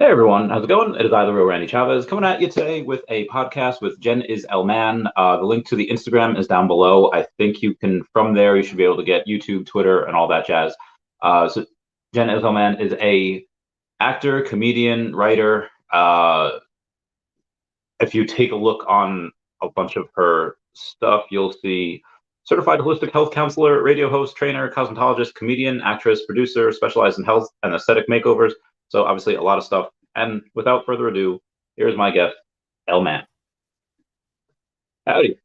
Hey everyone, how's it going? It is I, the real Randy Chavez, coming at you today with a podcast with Jen is El Man. The link to the Instagram is down below. I think you can, from there, you should be able to get YouTube, Twitter, and all that jazz. So Jen is El Man is a actor, comedian, writer. If you take a look on a bunch of her stuff, you'll see certified holistic health counselor, radio host, trainer, cosmetologist, comedian, actress, producer, specialized in health and aesthetic makeovers. So obviously a lot of stuff. And without further ado, here's my guest, El Man. Howdy.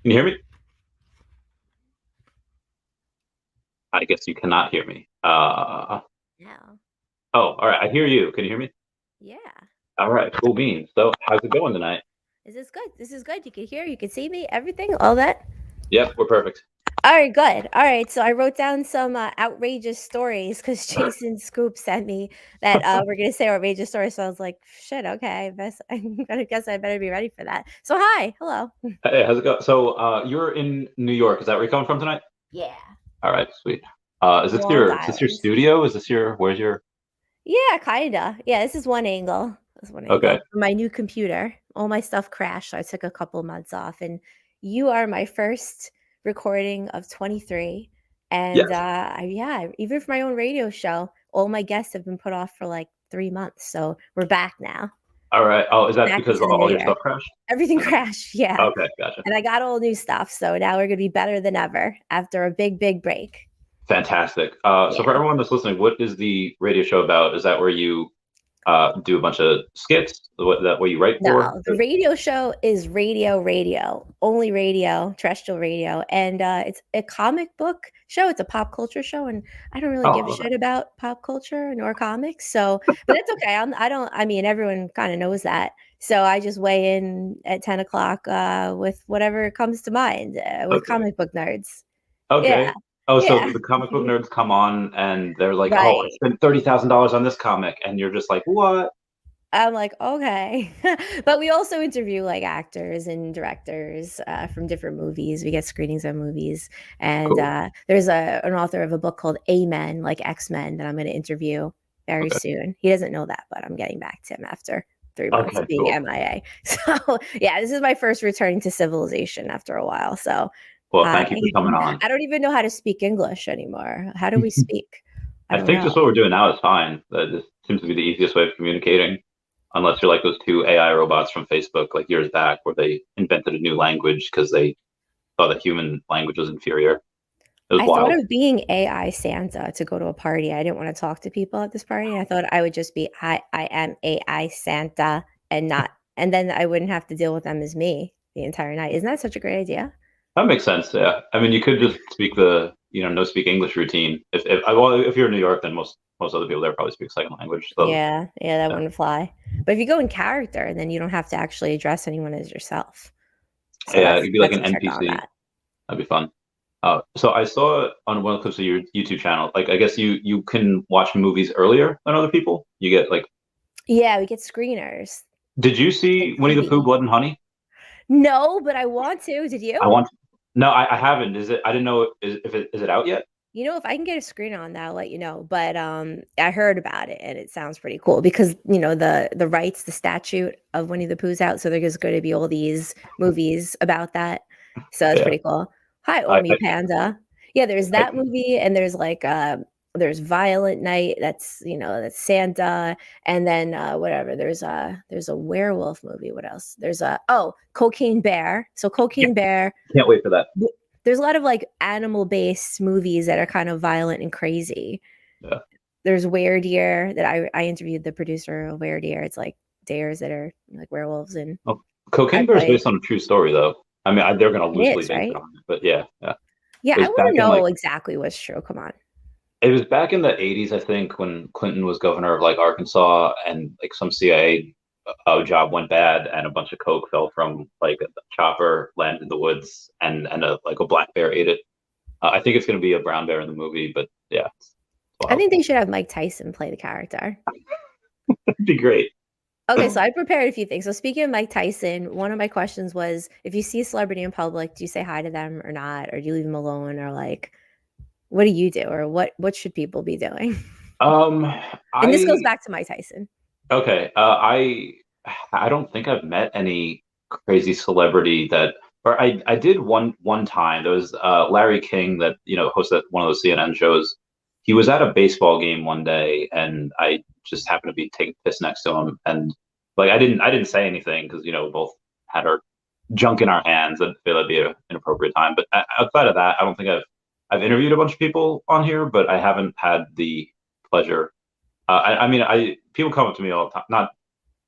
Can you hear me? I guess you cannot hear me. No. Oh, all right. I hear you. Can you hear me? Yeah. All right. Cool beans. So how's it going tonight? This is good. This is good. You can hear, you can see me, everything, all that. Yep, we're perfect. All right, good. All right. So I wrote down some outrageous stories because Jason Scoop sent me that we're gonna say outrageous stories. So I was like, shit, okay, I'm gonna guess I better be ready for that. So hi, hello. Hey, how's it going? So you're in New York. Is that where you're coming from tonight? Yeah. All right, sweet. Long Is this your Island. studio? Is this your where's your Yeah, kinda. Yeah, this is one angle. This is one Okay. angle. For my new computer, all my stuff crashed, so I took a couple months off. And you are my first recording of 23. And Yes. yeah, even for my own radio show, all my guests have been put off for like 3 months. So we're back now. All right. Oh, is that Back because into the new all your year. stuff crashed? Everything crashed, yeah. Okay, gotcha. And I got all new stuff. So now we're gonna be better than ever after a big, big break. Fantastic. So for Yeah. everyone that's listening, what is the radio show about? Is that where you do a bunch of skits? What you write for? No, the radio show is radio, only radio, terrestrial radio, and it's a comic book show. It's a pop culture show, and I don't really give a Oh, okay. shit about pop culture nor comics. So, but that's okay. I don't. I mean, everyone kind of knows that. So I just weigh in at 10 o'clock with whatever comes to mind with Okay. comic book nerds. Yeah, Okay. Oh, so yeah, the comic book nerds come on and they're like, "Oh, I right. spent $30,000 on this comic," and you're just like, "What?" I'm like, okay. But we also interview like actors and directors from different movies. We get screenings of movies. And Cool. there's an author of a book called Amen, like X-Men, that I'm going to interview very Okay. soon. He doesn't know that, but I'm getting back to him after 3 months Okay. of being Cool. MIA. So yeah, this is my first returning to civilization after a while. So Well, hi. thank you for coming on. I don't even know how to speak English anymore. How do we speak? I I don't think know. just what we're doing now is fine. That just seems to be the easiest way of communicating, unless you're like those two AI robots from Facebook, like years back, where they invented a new language because they thought that human language was inferior. It was I thought wild. of being AI Santa to go to a party. I didn't want to talk to people at this party. I thought I would just be I am AI Santa and not and then I wouldn't have to deal with them as me the entire night. Isn't that such a great idea? That makes sense. Yeah. I mean, you could just speak the, no speak English routine. Well, if you're in New York, then most other people there probably speak second language. So Yeah, yeah, that yeah, wouldn't fly. But if you go in character, then you don't have to actually address anyone as yourself. So yeah, that's you'd be like that's an a trick on NPC. that. That'd be fun. So I saw on one of the clips of your YouTube channel, like I guess you can watch movies earlier than other people. You get like, Yeah, we get screeners. did you Like see Winnie the Pooh, Quibi. Blood and Honey? No, but I want to. Did I you? want. No, I haven't. Is it? I didn't know is it out yet? You know, if I can get a screen on that, I'll let you know. But I heard about it and it sounds pretty cool because the rights, the statute of Winnie the Pooh's out, so there's going to be all these movies about that. So that's Yeah. pretty cool. Hi, I, Omi I, Panda. Yeah, there's I that movie, and there's like there's Violent Night. That's Santa, and then whatever. There's a werewolf movie. What else? There's a Cocaine Bear. So Cocaine Bear. can't wait for that. There's a lot of like animal-based movies that are kind of violent and crazy. Yeah. There's Were-Deer that I interviewed the producer of Were-Deer. It's like dares that are like werewolves, and Oh, I Cocaine Bear is played. based on a true story, though. I mean, they're going to It loosely is, base it right? on it, but yeah, yeah. Yeah, It I was want back to in know exactly what's true. Come on. it was back in the '80s, I think, when Clinton was governor of like Arkansas, and like some CIA job went bad, and a bunch of coke fell from like a chopper, landed in the woods, and like a black bear ate it. I think it's going to be a brown bear in the movie, but yeah, it's I wild. think they should have Mike Tyson play the character. It'd be great. Okay, so I prepared a few things. So speaking of Mike Tyson, one of my questions was, if you see a celebrity in public, do you say hi to them or not, or do you leave them alone, or like, what do you do, or what should people be doing? Um, And this goes I back to Mike Tyson. okay. I don't think I've met any crazy celebrity that, or I did one time. There was Larry King that hosted one of those CNN shows. He was at a baseball game one day, and I just happened to be taking piss next to him, and like I didn't say anything because we both had our junk in our hands. I feel that'd be an inappropriate time. But outside of that, I don't think I've interviewed a bunch of people on here, but I haven't had the pleasure. I mean, I people come up to me all the time, not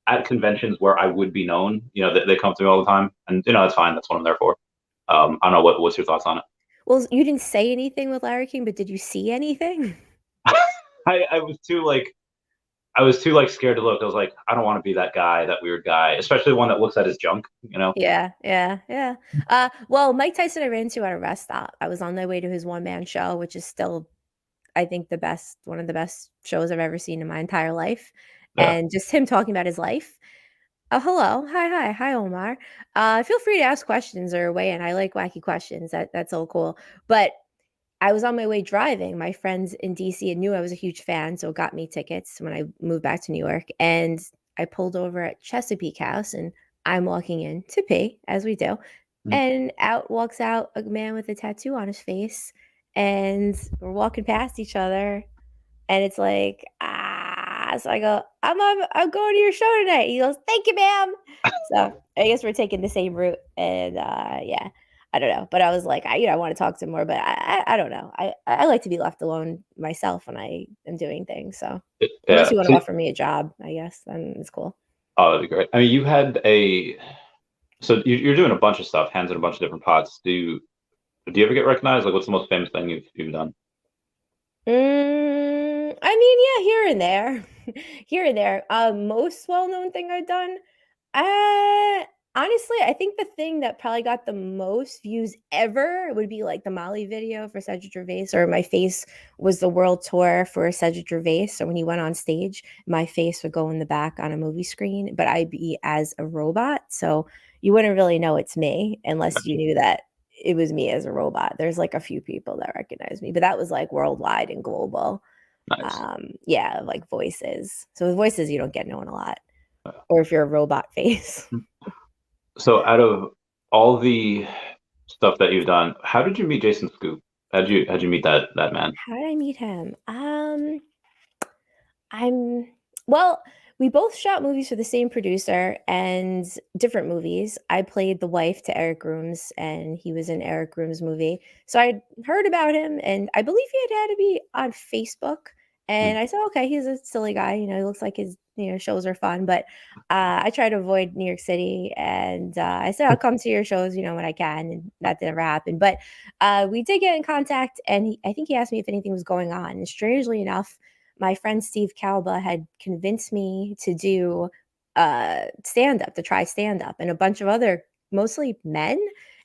at conventions where I would be known. They come to me all the time, and that's fine. That's what I'm there for. I don't know what's your thoughts on it. Well, you didn't say anything with Larry King, but did you see anything? I was too like scared to look. I was like, I don't want to be that guy, that weird guy, especially one that looks at his junk. Yeah, yeah, yeah. Well, Mike Tyson I ran into at a rest stop. I was on my way to his one-man show, which is still, I think, one of the best shows I've ever seen in my entire life. Yeah, And just him talking about his life. Oh, hello. Hi, Omar. Feel free to ask questions or weigh in. I like wacky questions. That's all cool. But I was on my way driving. My friends in DC knew I was a huge fan, so it got me tickets when I moved back to New York. And I pulled over at Chesapeake House and I'm walking in to pee, as we do. mm, And out walks out a man with a tattoo on his face. And we're walking past each other. And it's like, so I go, I'm going to your show tonight. He goes, thank you, ma'am. So I guess we're taking the same route. And yeah, I don't know. But I was like, I want to talk to him more, but I don't know. I like to be left alone myself when I am doing things. So unless yeah. you want to offer me a job, I guess, then it's cool. Oh, that'd be great. I mean, you had so you're doing a bunch of stuff, hands in a bunch of different pots. Do you ever get recognized? Like, what's the most famous thing you've done? I mean, yeah, here and there. Here and there. Most well-known thing I've done, uh, honestly, I think the thing that probably got the most views ever would be like the Molly video for Cedric Gervais, or my face was the world tour for Cedric Gervais. So when he went on stage, my face would go in the back on a movie screen, but I'd be as a robot. So you wouldn't really know it's me unless you knew that it was me as a robot. There's like a few people that recognize me, but that was like worldwide and global. Nice. Yeah, like voices. So with voices, you don't get known a lot. Or if you're a robot face. So, out of all the stuff that you've done, how did you meet Jason Scoop? How'd you meet that man? How did I meet him? I'm well, we both shot movies for the same producer and different movies. I played the wife to Eric Grooms, and he was in Eric Grooms' movie. So I'd heard about him, and I believe he had to be on Facebook. Mm. And I said, okay, he's a silly guy. He looks like his shows are fun. But I try to avoid New York City, and I said I'll come to your shows, when I can, and that didn't ever happen. But we did get in contact, and I think he asked me if anything was going on. And strangely enough, my friend Steve Calba had convinced me to do stand up, to try stand up, and a bunch of other mostly men.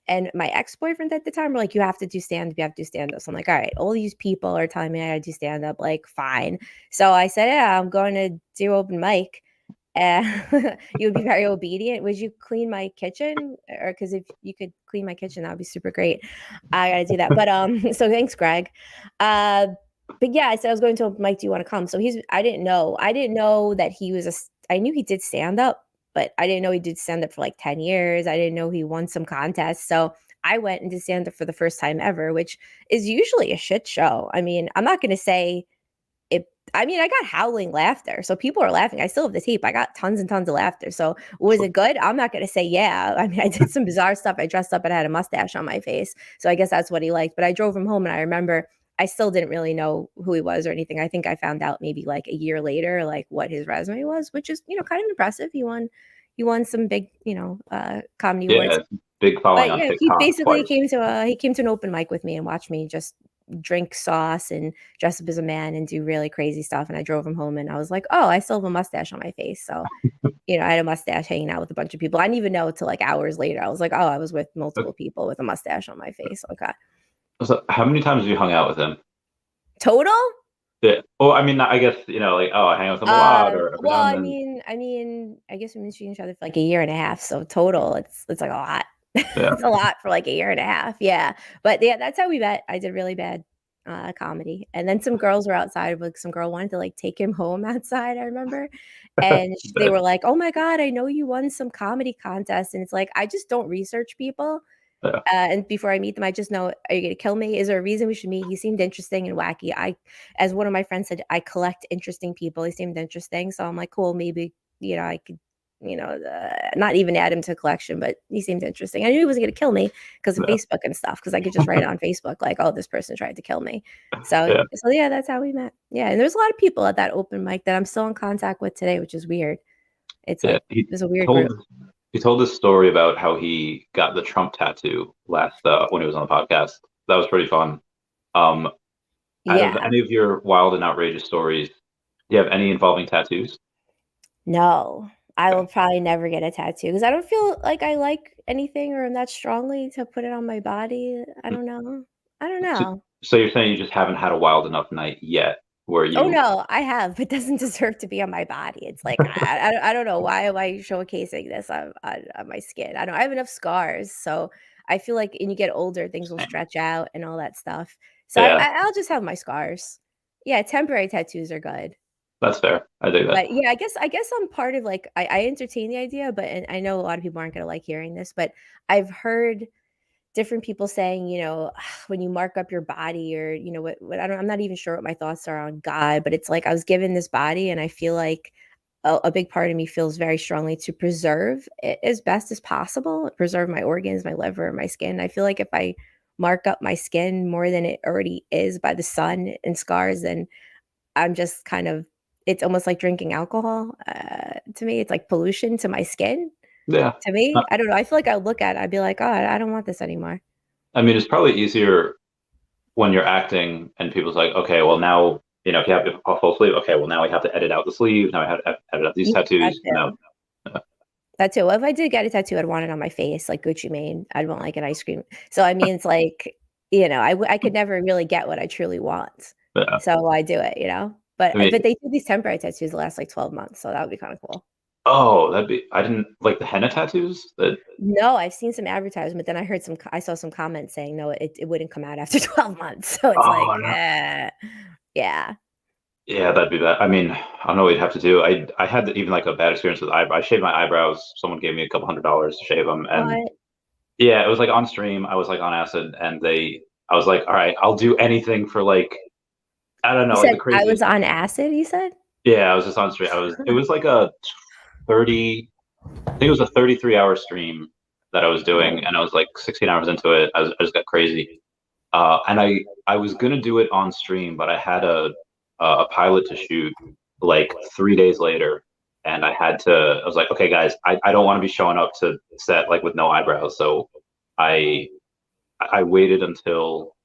And my ex boyfriend at the time were like, you have to do stand up, you have to do stand up. So I'm like, all right, all these people are telling me I gotta do stand up, like, fine. So I said, yeah, I'm going to do open mic. And you would be very obedient. Would you clean my kitchen? Or because if you could clean my kitchen, that would be super great. I gotta do that. But so thanks, Greg. Uh but yeah, I said I was going to open mic. Do you want to come? So I didn't know. I didn't know that he was I knew he did stand up, but I didn't know he did stand up for like 10 years. I didn't know he won some contests. So I went and did stand up for the first time ever, which is usually a shit show. I mean, I'm not going to say it. I mean, I got howling laughter. So people are laughing. I still have the tape. I got tons and tons of laughter. So was it good? I'm not going to say yeah. I mean, I did some bizarre stuff. I dressed up and I had a mustache on my face. So I guess that's what he liked. But I drove him home, and I remember I still didn't really know who he was or anything. I think I found out maybe like a year later, like what his resume was, which is, kind of impressive. He won some big, comedy awards. Yeah, big following But on yeah, he TikTok. basically Quite. came to an open mic with me and watched me just drink sauce and dress up as a man and do really crazy stuff. And I drove him home, and I was like, oh, I still have a mustache on my face. So, I had a mustache hanging out with a bunch of people. I didn't even know till like hours later. I was like, oh, I was with multiple people with a mustache on my face. Okay. So, how many times have you hung out with him? Total? Yeah. Well, I mean, I guess like, oh, I hang out with him a lot, or every Well, now and I then. mean, I mean, I guess we've been seeing each other for like a year and a half. So total, it's like a lot. Yeah. It's a lot for like a year and a half. Yeah. But yeah, that's how we met. I did really bad. comedy. And then some girls were outside, like some girl wanted to like take him home outside, I remember. And they That, were like, "Oh my God, I know you won some comedy contest." And it's like, I just don't research people. yeah, And before I meet them, I just know, are you gonna kill me? Is there a reason we should meet? He seemed interesting and wacky. As one of my friends said, I collect interesting people. He seemed interesting. So I'm like, cool, maybe, I could, not even add him to collection, but he seemed interesting. I knew he wasn't gonna kill me because of yeah, Facebook and stuff, because I could just write on Facebook, like, oh, this person tried to kill me. So, yeah, so yeah, that's how we met. Yeah. And there's a lot of people at that open mic that I'm still in contact with today, which is weird. It's yeah. like, there's a weird Told group. he told this story about how he got the Trump tattoo last when he was on the podcast. That was pretty fun. Um, Out of Yeah. any of your wild and outrageous stories, do you have any involving tattoos? No, I Okay. will probably never get a tattoo because I don't feel like I like anything or I'm that strongly to put it on my body. I Mm. don't know. I don't So, know. so you're saying you just haven't had a wild enough night yet where Oh, you no, I have, but doesn't deserve to be on my body. It's like, I don't know, why am I showcasing this on my skin? I have enough scars, so I feel like when you get older, things will same. stretch out and all that stuff. So Yeah, I'll just have my scars. Yeah, temporary tattoos are good. that's fair. I dig that. But yeah, I guess I'm part of like I entertain the idea, but and I know a lot of people aren't gonna like hearing this, but I've heard different people saying, when you mark up your body or what I'm not even sure what my thoughts are on God, but it's like I was given this body and I feel like a big part of me feels very strongly to preserve it as best as possible, preserve my organs, my liver, my skin. I feel like if I mark up my skin more than it already is by the sun and scars, then I'm just kind of it's almost like drinking alcohol, to me, it's like pollution to my skin. Yeah. To Uh, me, I don't know, I feel like I would look at it, I'd be like, "Oh, I don't want this anymore." I mean, it's probably easier when you're acting and people's like, okay, well now, if you have a full sleeve, okay, well now we have to edit out the sleeve. Now I have to edit out these Yeah, that tattoos. too. That too. Well, if I did get a tattoo, I'd want it on my face, like Gucci Mane. I'd want, like, an ice cream. So, I mean, it's like, I could never really get what I truly want. Yeah. So, why do it, you know? But I mean, but they do these temporary tattoos that last, like, 12 months, so that would be kinda cool. oh, I didn't like the henna tattoos. That No, I've seen some advertisement, then I saw some comments saying, "No, it wouldn't come out after 12 months." So it's like, oh no. yeah. Yeah, that'd be bad. I mean, I don't know what you'd have to do. I had even like a bad experience with I shaved my eyebrows. Someone gave me a couple $100 to shave them, and What? yeah, it was like on stream. I was like on acid, and I was like, all right, I'll do anything for like I don't You know, like said the I was craziest. on acid, you said? Yeah, I was just on stream. It was like a 30, I think it was a 33-hour stream that I was doing, Oh. and I was like 16 hours into it. I just got crazy. And I was gonna do it on stream, but I had a pilot to shoot like 3 days later, and I was like, okay, guys, I don't want to be showing up to set like with no eyebrows, so I I waited until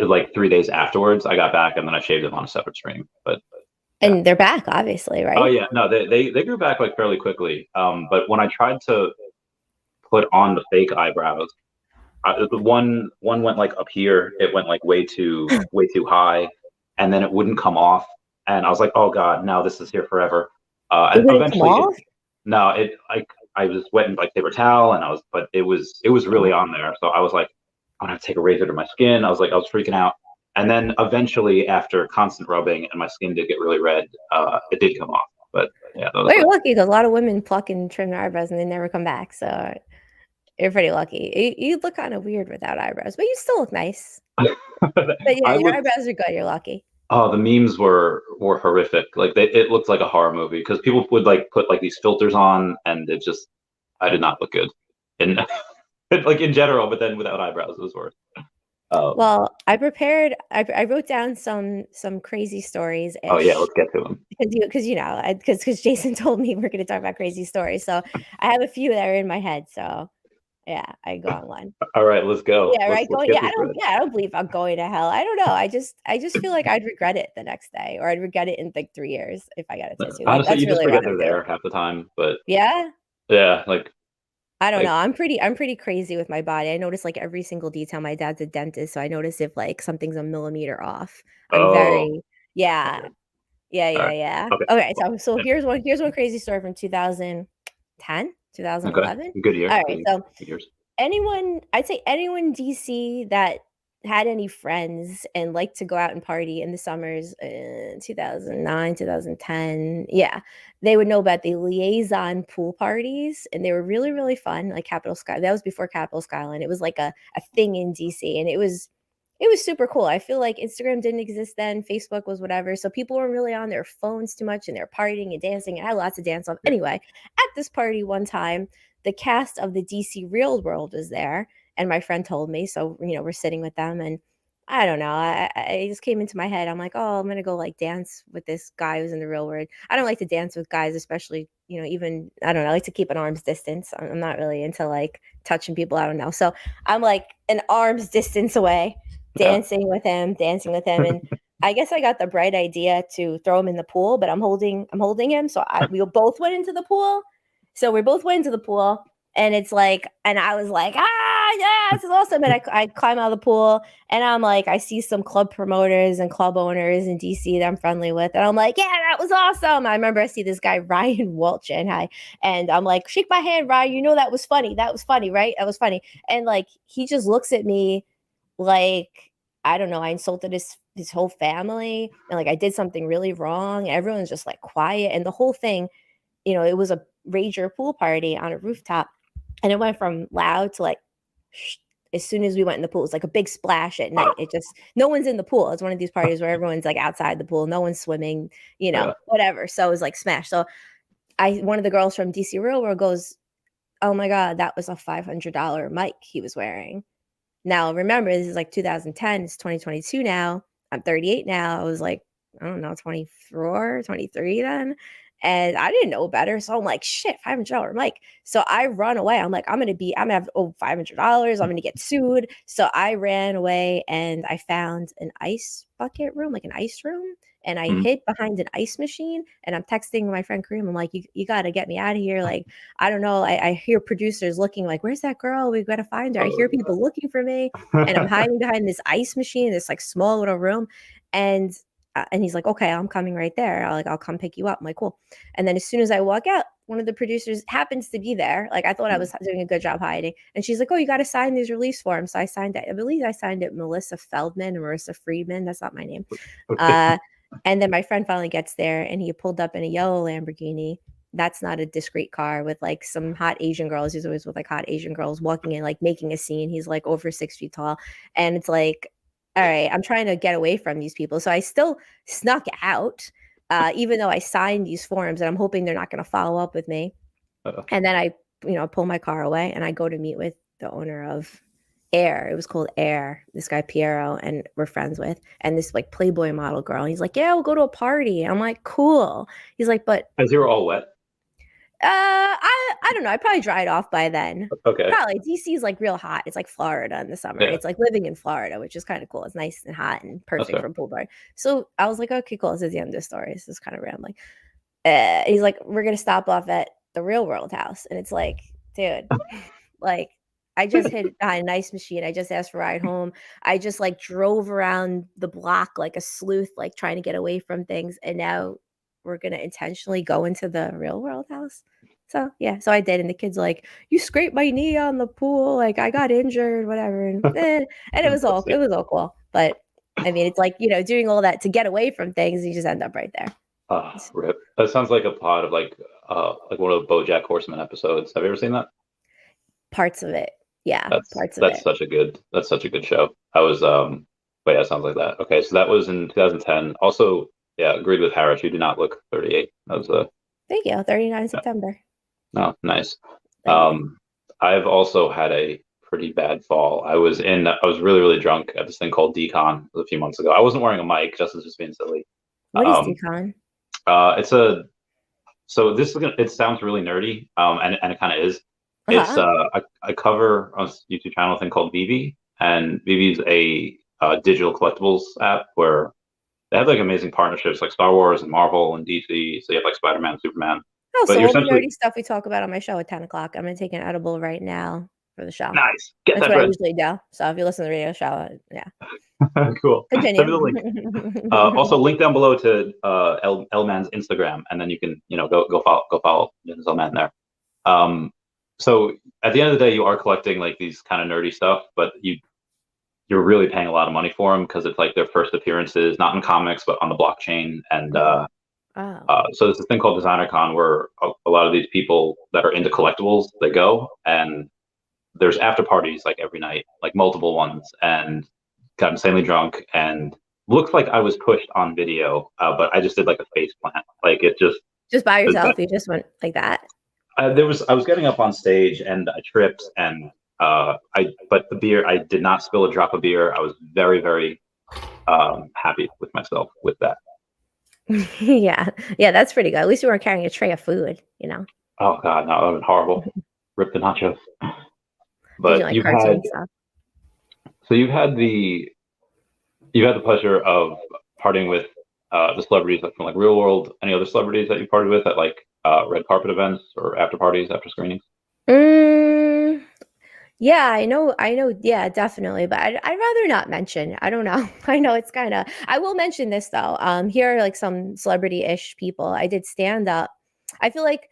like 3 days afterwards. I got back, and then I shaved them on a separate stream. But yeah. And they're back, obviously, Oh right? yeah, no, they grew back like fairly quickly. But when I tried to put on the fake eyebrows, the one went like up here. It went like way too high, and then it wouldn't come off. And I was like, oh god, now this is here forever. It And wouldn't come eventually, off? no, it like I was wet in like paper towel, and but it was really Oh. on there. So I was like, I'm gonna have to take a razor to my skin. I was freaking out. And then eventually, after constant rubbing, and my skin did get really red, it did come off. But yeah, that was Well, you're like, lucky 'cause a lot of women pluck and trim their eyebrows and they never come back, so you're pretty lucky. You look kinda weird without eyebrows, but you still look nice. But yeah, I your looked. eyebrows are good, you're lucky. Oh, the memes were horrific. Like it looked like a horror movie because people would like put like these filters on, and it just I did not look good, and like in general. But then without eyebrows, it was worse. Um, Well, I wrote down some crazy oh yeah, stories-ish let's get to them. because Jason told me we're gonna talk about crazy stories, so I have a few that are in my head, so yeah, I go on one. All right, let's go. Yeah, right, Let's going get these read. I don't believe I'm going to hell. I don't know, I just feel like I'd regret it the next day, or I'd regret it in, like, 3 years if I got a tattoo. Honestly, That's you just really what forget I'm they're doing. there half the time. But Yeah? yeah, I don't know, like I'm pretty crazy with my body. I notice, like, every single detail. My dad's a dentist, so I notice if, like, something's a millimeter off. I'm oh, very yeah. okay, Yeah, all yeah, right, yeah. okay, Okay, well, so here's one crazy story from 2010, okay, 2011. good year, Alright, so good years. I'd say anyone in DC that had any friends and liked to go out and party in the summers, 2009, 2010, yeah, they would know about the liaison pool parties, and they were really, really fun, like Capital Sky that was before Capital Skyline, it was like a thing in DC, and it was super cool. I feel like Instagram didn't exist then, Facebook was whatever, so people weren't really on their phones too much, and they're partying and dancing, and I had lots of dance off. Yeah. Anyway, at this party one time, the cast of the DC Real World was there, and my friend told me, so, we're sitting with them, and I don't know, it just came into my head, I'm like, "Oh, I'm gonna go, like, dance with this guy who's in the real world." I don't like to dance with guys, especially, even I don't know, I like to keep an arm's distance. I'm not really into, like, touching people, I don't know. So, I'm, like, an arm's distance away, Yeah. dancing with him, and I guess I got the bright idea to throw him in the pool, but I'm holding him, so we both went into the pool. So we both went into the pool, and it's like, and I was like, yeah, this is awesome. And I climb out of the pool, and I'm like, I see some club promoters and club owners in DC that I'm friendly with, and I'm like, yeah, that was awesome. I remember I see this guy Ryan Welch, and I'm like, shake my hand, Ryan. That was funny. That was funny, right? That was funny. And like, he just looks at me like, I don't know, I insulted his whole family, and like I did something really wrong. Everyone's just like quiet, and the whole thing, it was a rager pool party on a rooftop, and it went from loud to like shh, as soon as we went in the pool. It's like a big splash at night. It just no one's in the pool. It's one of these parties where everyone's like outside the pool, no one's swimming, Yeah. whatever. So it was like smash. So one of the girls from DC Real World goes, "Oh my God, that was a $500 mic he was wearing." Now, remember, this is like 2010, it's 2022 now. I'm 38 now. I was like, I don't know, 24, 23 then. And I didn't know better. So I'm like, shit, $500 mic. So I run away. I'm like, I'm going to have $500. I'm going to get sued. So I ran away and I found an ice bucket room, like an ice room. And I Mhm. hid behind an ice machine, and I'm texting my friend Kareem. I'm like, you got to get me out of here. Like, I don't know. I hear producers looking like, where's that girl? We've got to find her. I hear people looking for me, and I'm hiding behind this ice machine, this like small little room. And he's like, okay, I'm coming right there. I'll come pick you up. I'm like, cool. And then as soon as I walk out, one of the producers happens to be there. Like, I thought I was doing a good job hiding. And she's like, oh, you got to sign these release forms. So I signed it. I believe I signed it Melissa Feldman or Marissa Friedman. That's not my name. Okay. Uh, and then my friend finally gets there, and he pulled up in a yellow Lamborghini. That's not a discreet car, with like some hot Asian girls. He's always with like hot Asian girls walking in, like making a scene. He's like over 6 feet tall. And it's like, all right, I'm trying to get away from these people. So I still snuck out, even though I signed these forms, and I'm hoping they're not going to follow up with me. Uh, And then I, pull my car away, and I go to meet with the owner of Air. It was called Air. This guy Piero, and we're friends with, and this like Playboy model girl. He's like, yeah, we'll go to a party. I'm like, cool. He's like, but as you were all wet. I don't know. I probably dried off by then. Okay. Probably DC is like real hot. It's like Florida in the summer. Yeah. It's like living in Florida, which is kind of cool. It's nice and hot and That's perfect fair. for a pool party. So I was like, okay, cool. This is the end of the story. This is kind of rambling. He's like, we're gonna stop off at the Real World house, and it's like, dude, like, I just hid behind an ice machine. I just asked for a ride home. I just like drove around the block like a sleuth, like trying to get away from things. And now we're gonna intentionally go into the Real World house. So yeah, so I did, and the kid's like, "You scraped my knee on the pool, like I got injured, whatever." And it was all Fantastic. cool. But I mean, it's like, doing all that to get away from things, you just end up right there. Rip. That sounds like a plot of like one of the BoJack Horseman episodes. Have you ever seen that? Parts of it, yeah, That's parts of that's it. such a good show. I was but yeah, it sounds like that. Okay, so that was in 2010. Also, yeah, agreed with Harris. You do not look 38. That was Thank you. 39 yeah, September. no, nice. Thank you. I've also had a pretty bad fall. I was really, really drunk at this thing called Decon a few months ago. I wasn't wearing a mic, Justin's just being silly. What is Um, decon? it's a so this is gonna it sounds really nerdy, and it kind of is. It's Uh-huh. I cover on this YouTube channel thing called Vivi, and Vivi's a digital collectibles app where they have like amazing partnerships like Star Wars and Marvel and DC. So you have like Spider-Man, Superman, Oh, but so you're all the essentially nerdy stuff we talk about on my show at 10 o'clock. I'm gonna take an edible right now for the show. nice. Get That's that what I bread. usually do. So if you listen to the radio show, yeah. Cool. Send Continue. me the link. Also, link down below to Elman's Instagram, and then you can go follow Ms. Elman there. So at the end of the day, you are collecting like these kind of nerdy stuff, but you're you're really paying a lot of money for them because it's like their first appearances, not in comics, but on the blockchain. And Oh. so there's this thing called Designer Con where a lot of these people that are into collectibles, they go and there's after parties like every night, like multiple ones, and got insanely drunk and looks like I was pushed on video, but I just did like a face plant. Like it Just by yourself? You just went like that? I was getting up on stage and I tripped and but the beer, I did not spill a drop of beer. I was very, very happy with myself with that. Yeah. Yeah, that's pretty good. At least you weren't carrying a tray of food, you know? Oh God, no, that would have been horrible. Rip the nachos. Did you But like cartoon stuff? so you've had the pleasure of partying with the celebrities from like real world. Any other celebrities that you partied with at like red carpet events or after parties, after screenings? Mm, yeah, I know, yeah, definitely, but I'd rather not mention. I don't know. I know it's kind of. I will mention this though. Here are like some celebrity-ish people. I did stand up. I feel like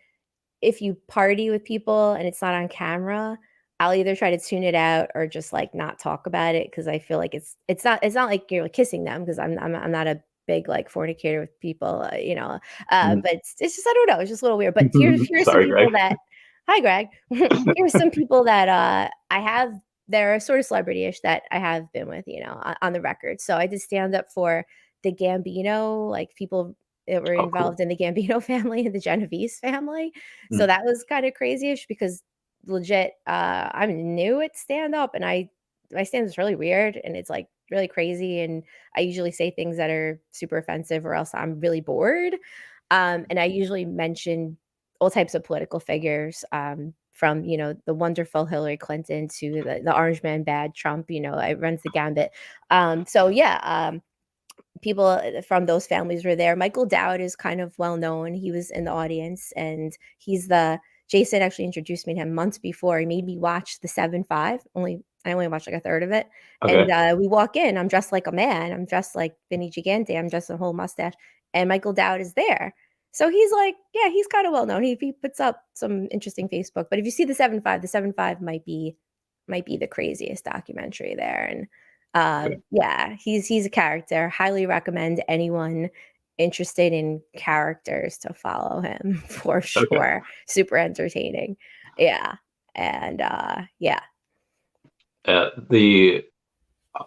if you party with people and it's not on camera, I'll either try to tune it out or just like not talk about it because I feel like it's not like you're like, kissing them because I'm not a big like fornicator with people, you know. Mhm. But it's just I don't know, it's just a little weird. But here's some Sorry, people Greg. that hi Greg. Here's some people that I have they're sort of celebrity-ish that I have been with, you know, on the record. So I did stand up for the Gambino, like people that were Oh, cool. involved in the Gambino family and the Genovese family. So Mm. that was kind of crazy-ish because legit, I'm new at stand up and my stand is really weird and it's like really crazy. And I usually say things that are super offensive or else I'm really bored. And I usually mention all types of political figures, from, you know, the wonderful Hillary Clinton to the orange man bad Trump, you know, I runs the gambit. So yeah, people from those families were there. Michael Dowd is kind of well known. He was in the audience, and he's the Jason actually introduced me to him months before. He made me watch the 7-5. I only watched like a third of it. And Okay. we walk in. I'm dressed like a man. I'm dressed like Vinny Gigante. I'm dressed in a whole mustache, and Michael Dowd is there. So he's like, yeah, he's kind of well known. He puts up some interesting Facebook. But if you see the 7-5 might be the craziest documentary there. And Okay. yeah, he's a character. Highly recommend anyone interested in characters to follow him for Okay. sure. Super entertaining. Yeah. And yeah. The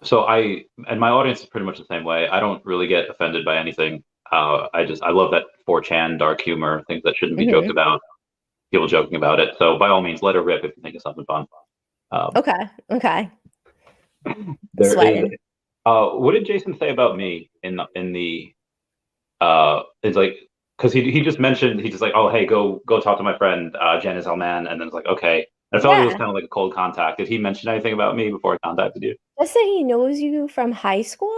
so I and my audience is pretty much the same way. I don't really get offended by anything. I love that 4chan dark humor, things that shouldn't be joked Mhm. about, people joking about it. So by all means, let her rip if you think of something fun. Um, Okay. Okay. there is. Sweating. What did Jason say about me in the it's like because he just mentioned he just like, oh hey, go talk to my friend Jen is man, and then it's like, okay. I felt like it was Yeah. kind of like a cold contact. Did he mention anything about me before I contacted you? Just that he knows you from high school,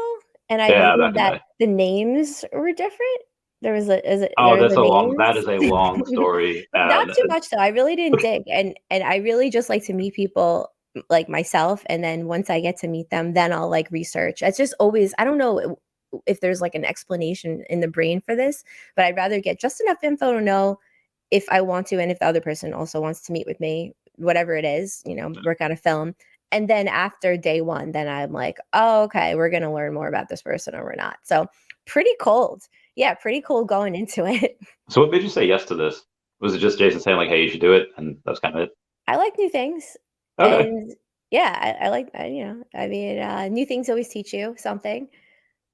and I Yeah, noticed that that guy. the names were different. Oh, There was a that names. is a long story. Not too much though. I really didn't dig, and I really just like to meet people like myself, and then once I get to meet them, then I'll like research. It's just always I don't know if there's like an explanation in the brain for this, but I'd rather get just enough info to know if I want to and if the other person also wants to meet with me, whatever it is, you know, work on a film. And then after day one, then I'm like, oh, okay, we're gonna learn more about this person or we're not. So pretty cold. Yeah, pretty cool going into it. So what made you say yes to this? Was it just Jason saying like, "Hey, you should do it," and that's kind of it? I like new things, Okay, and yeah, I like you know, I mean, new things always teach you something.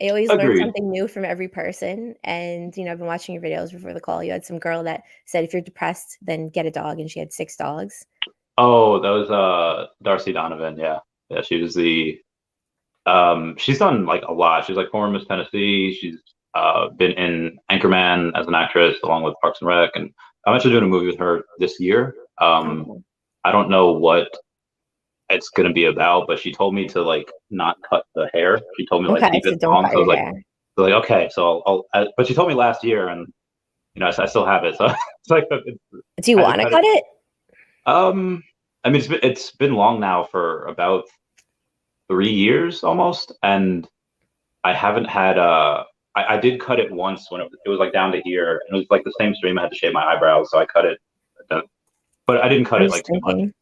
I always learn agreed. something new from every person, and, you know, I've been watching your videos before the call. You had some girl that said, "If you're depressed, then get a dog," and she had 6 dogs. Oh, that was Darcy Donovan. Yeah, yeah. She was the she's done like a lot. She's like former Miss Tennessee. She's been in Anchorman as an actress along with Parks and Rec, and I'm actually doing a movie with her this year. Oh, cool. I don't know what it's gonna be about, but she told me to like not cut the hair. She told me to like Okay, keep so it don't long. cut So I your was like, hair. okay, so but she told me last year, and you know, I still have it. So it's like Do you I just wanna had it. cut it? I mean, it's been long now for about 3 years almost, and I haven't had I did cut it once when it was like down to here, and it was like the same stream. I had to shave my eyebrows, so I cut it, but I didn't cut I'm it just like too much. thinking.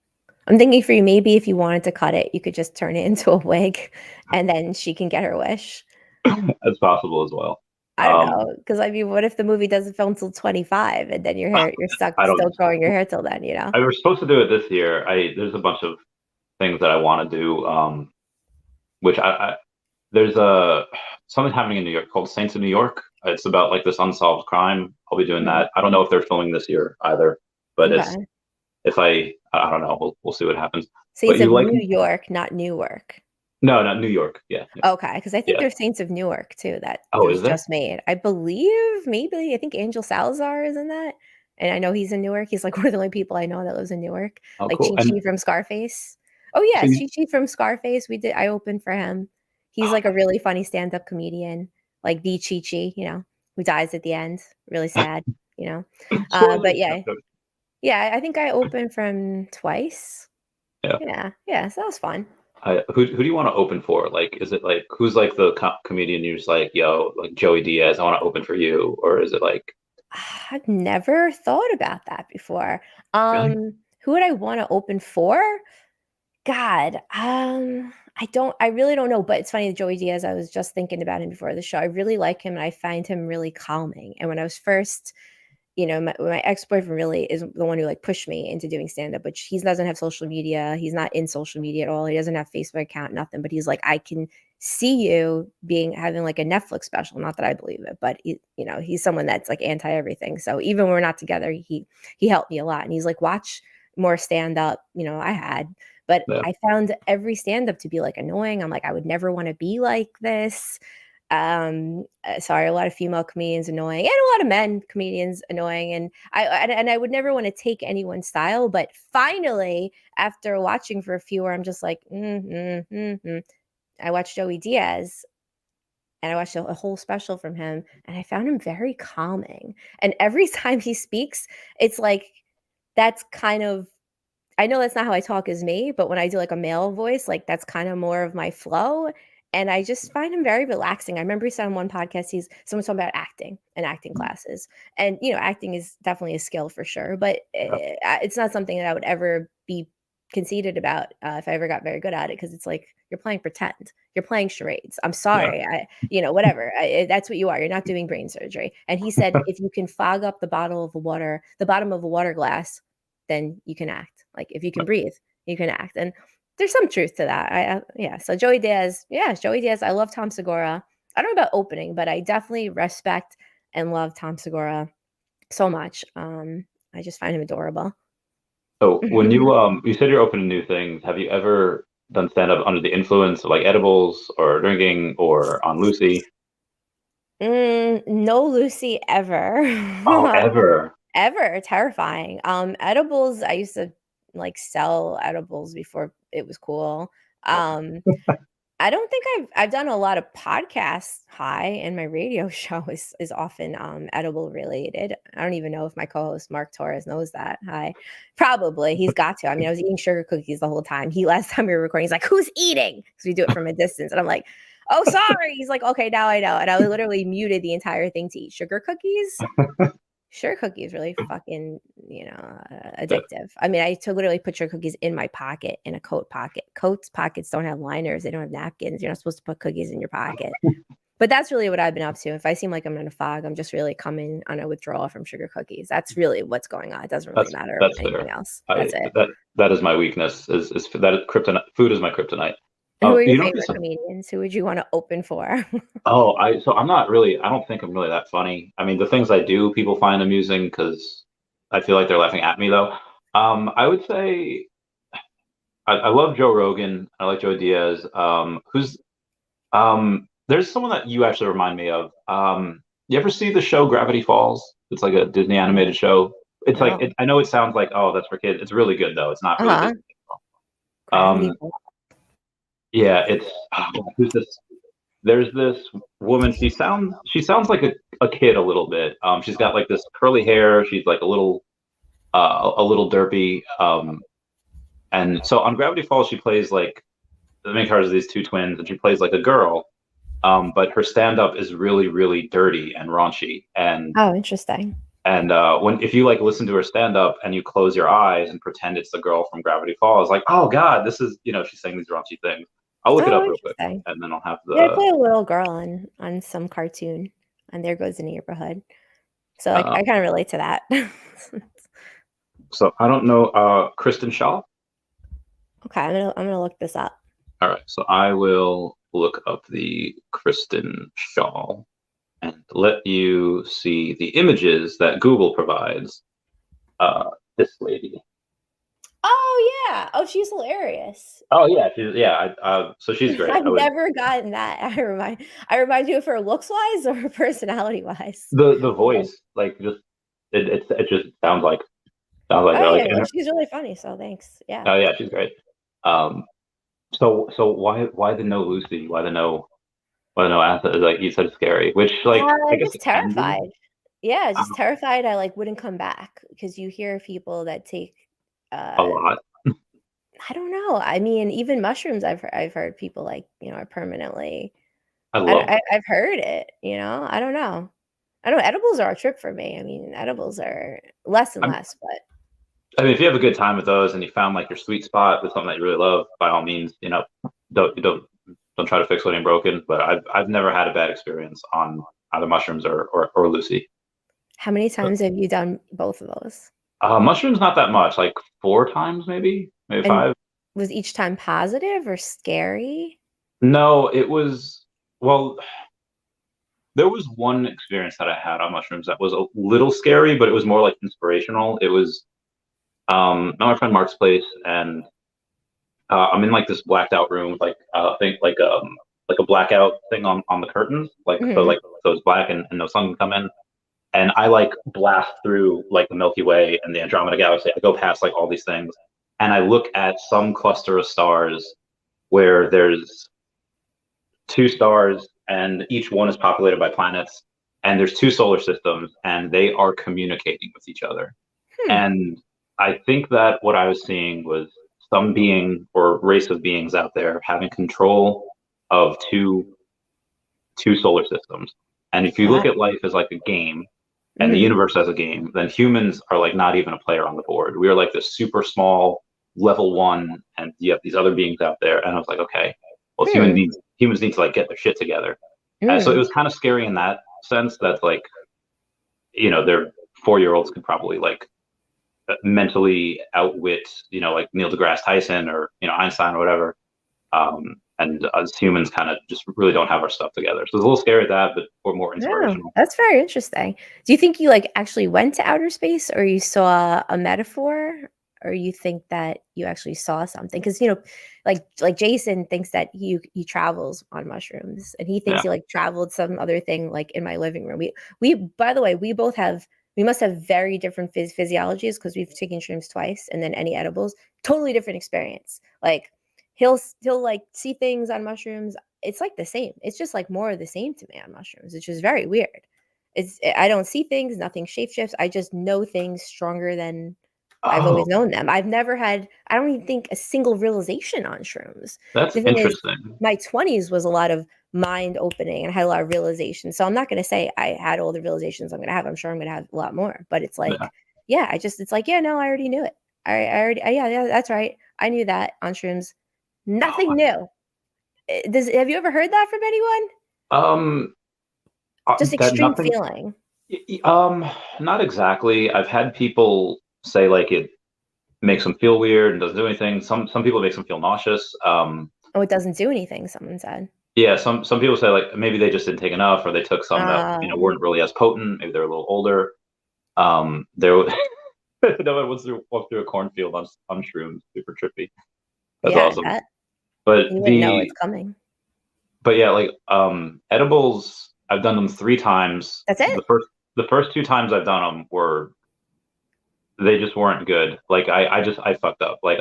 I'm thinking for you, maybe if you wanted to cut it, you could just turn it into a wig, and then she can get her wish. That's possible as well. I don't know, because I mean, what if the movie doesn't film till 25 and then you're stuck I don't. still growing your hair till then, you know? I was supposed to do it this year. There's a bunch of things that I want to do. Which there's a something happening in New York called Saints of New York. It's about like this unsolved crime. I'll be doing Mhm. that. I don't know if they're filming this year either, but it's Okay. if I don't know. We'll see what happens. But Saints you of like New York, not Newark. no, not New York. Yeah, yeah, Okay, because I think yeah. there's Saints of Newark too that Oh, was is there? just made. I believe maybe I think Angel Salazar is in that, and I know he's in Newark. He's like one of the only people I know that lives in Newark, Oh, like cool. Chi-Chi And from Scarface. Oh so yeah, you, Chi-Chi from Scarface. I opened for him. He's oh, like a really funny stand-up comedian, like the Chi-Chi, who dies at the end. Really sad, you know. But spoilers. yeah, yeah, I think I opened from twice. Yeah. Yeah, yeah, so that was fun. Who do you want to open for? Like, is it like who's like the comedian you're just like, yo, like Joey Diaz, I want to open for you, or is it like I've never thought about that before. really? Who would I wanna open for? God, I really don't know, but it's funny, Joey Diaz, I was just thinking about him before the show. I really like him, and I find him really calming, and when I was first my ex-boyfriend really is the one who, like, pushed me into doing stand-up, which he doesn't have social media, he's not in social media at all, he doesn't have Facebook account, nothing, but he's like, "I can see you having, like, a Netflix special," not that I believe it, but he's someone that's, like, anti everything, so even when we're not together, he helped me a lot, and he's like, "Watch more stand-up," I had, but Yeah. I found every stand-up to be, like, annoying, I'm like, "I would never wanna be like this." Sorry, a lot of female comedians annoying, and a lot of men comedians annoying, and I would never want to take anyone's style, but finally, after watching for a few, where I'm just like, I watched Joey Diaz, and I watched a whole special from him, and I found him very calming. And every time he speaks, it's like that's kind of I know that's not how I talk as me, but when I do like a male voice, like that's kind of more of my flow. And I just find him very relaxing. I remember he said on one podcast, someone talking about acting and acting classes. And, acting is definitely a skill for sure, but it's not something that I would ever be conceited about if I ever got very good at it. Cause it's like, you're playing pretend, you're playing charades. I'm Yeah. sorry. Whatever. That's what you are. You're not doing brain surgery. And he said, if you can fog up the bottom of a water glass, then you can act. Like if you can breathe, you can act. And there's some truth to that. Yeah. So Joey Diaz, yeah, Joey Diaz. I love Tom Segura. I don't know about opening, but I definitely respect and love Tom Segura so much. I just find him adorable. So when you said you're open to new things, have you ever done stand up under the influence of like edibles or drinking or on Lucy? No Lucy ever. Oh, ever. Ever, terrifying. Edibles, I used to, like, sell edibles before it was cool. Um, I don't think I've done a lot of podcasts high, and my radio show is often, edible related. I don't even know if my co-host Mark Torres knows that. Hi. Probably, he's got to. I mean, I was eating sugar cookies the whole time. Last time we were recording, he's like, "Who's eating?" Because we do it from a distance, and I'm like, "Oh, sorry." He's like, "Okay, now I know." And I literally muted the entire thing to eat sugar cookies. Sugar cookies really fucking, That- addictive. I mean, I to literally put sugar cookies in my pocket, in a coat pocket. Coats pockets don't have liners, they don't have napkins, you're not supposed to put cookies in your pocket. But that's really what I've been up to. If I seem like I'm in a fog, I'm just really coming on a withdrawal from sugar cookies. That's really what's going on. It doesn't really matter that's anything fair. else. I That's it. that is my weakness. Is that kryptonite? Food is my kryptonite. Who are your You know, favorite comedians? Who would you wanna open for? so I'm not really. I don't think I'm really that funny. I mean, the things I do, people find amusing because I feel like they're laughing at me though. I would say I love Joe Rogan. I like Joe Diaz. There's someone that you actually remind me of. You ever see the show Gravity Falls? It's like a Disney No, animated show. It's like no. I know it sounds like, oh, that's for kids. It's really good though. It's not really Uh-huh. Disney. Gravity Um, Falls. yeah, it's who's this? There's this woman. She sounds like a kid a little bit. She's got like this curly hair. She's like a little derpy. And so on Gravity Falls, she plays like the main characters are these two twins, and she plays like a girl. But her stand up is really, really dirty and raunchy. And Oh, interesting. And when if you like listen to her stand up and you close your eyes and pretend it's the girl from Gravity Falls, like, oh God, this is she's saying these raunchy things. I'll look it Oh, up real quick interesting. and then I'll have Yeah, I the play a little girl on some cartoon, and There Goes the Neighborhood. So like I um, kind of relate to that. so I don't know Kristen Shaw. Okay, I'm gonna look this up. All right, so I will look up the Kristen Shaw and let you see the images that Google provides. This lady. Oh yeah. Oh, she's hilarious. Oh yeah, so she's great. I've I would never gotten that. I remind you of her looks wise or her personality wise. the voice like just it just sounds like Oh her like yeah, and well, her, she's really funny. So thanks. Yeah. oh yeah she's great. Um, so why the no Lucy? Why the no Atha? Like you said, scary. Which like I guess Just it can be terrified. Yeah, just um, terrified I like wouldn't come back because you hear people that take a uh lot. I don't know. I mean, even mushrooms I've heard people like, are permanently I love them. I've heard it, I don't know. I don't know, edibles are a trip for me. I mean, edibles are less and I, less, but I mean, if you have a good time with those and you found like your sweet spot with something that you really love, by all means, don't try to fix what ain't broken. But I've never had a bad experience on either mushrooms or Lucy. how many times have you done both of those? Mushrooms, not that much, like 4 times, maybe And five. was each time positive or scary? No, it was, well, there was one experience that I had on mushrooms that was a little scary, but it was more like inspirational. It was at my friend Mark's place, and I'm in like this blacked out room with like think like a blackout thing on the curtains, Mhm. so it's black and no sun can come in. And I like blast through like the Milky Way and the Andromeda Galaxy. I go past like all these things, and I look at some cluster of stars where there's two stars, and each one is populated by planets, and there's two solar systems, and they are communicating with each other. Hmm. And I think that what I was seeing was some being or race of beings out there having control of two solar systems. And if you look Wow. at life as like a game and the Mhm. universe as a game, then humans are like not even a player on the board. We are like this super small level one, and you have these other beings out there. And I was like, okay, well, Hmm. humans need to like get their shit together. So it Mm. was kind of scary in that sense that like their 4-year-olds could probably like mentally outwit like Neil deGrasse Tyson or Einstein or whatever. And us humans kind of just really don't have our stuff together. So it's a little scary at that, but or more Yeah, inspirational. that's very interesting. Do you think you, like, actually went to outer space, or you saw a metaphor, or you think that you actually saw something? Because like Jason thinks that he travels on mushrooms, and he thinks Yeah. he, like, traveled some other thing, like, in my living room. We by the way, we must have very different physiologies because 'cause we've taken shrooms twice and then any edibles, totally different experience. Like, he'll, like, see things on mushrooms. It's like the same. It's just like more of the same to me on mushrooms, which is very weird. I don't see things, nothing shapeshifts. I just know things stronger than I've always Oh, known them. I don't even think a single realization on shrooms. that's The thing is, interesting. my 20s was a lot of mind opening and I had a lot of realizations. So I'm not going to say I had all the realizations I'm going to have. I'm sure I'm going to have a lot more, but it's Yeah. like, yeah, it's like, yeah, no, I already knew it. Yeah, that's right. I knew that on shrooms. Nothing new. Have you ever heard that from anyone? Um, Just that extreme nothing. feeling. Not exactly. I've had people say like it makes them feel weird and doesn't do anything. Some people it makes them feel nauseous. Oh, it doesn't do anything, someone said. Yeah, some people say like maybe they just didn't take enough, or they took some that Oh, weren't really as potent. Maybe they're a little older. There, no one wants to walk through a cornfield on shrooms. Super trippy. That's yeah, I awesome. bet. But You wouldn't know the it's coming. but yeah, like edibles, I've done them 3 times. That's it? The first 2 times I've done them were they just weren't good. Like I fucked up. Like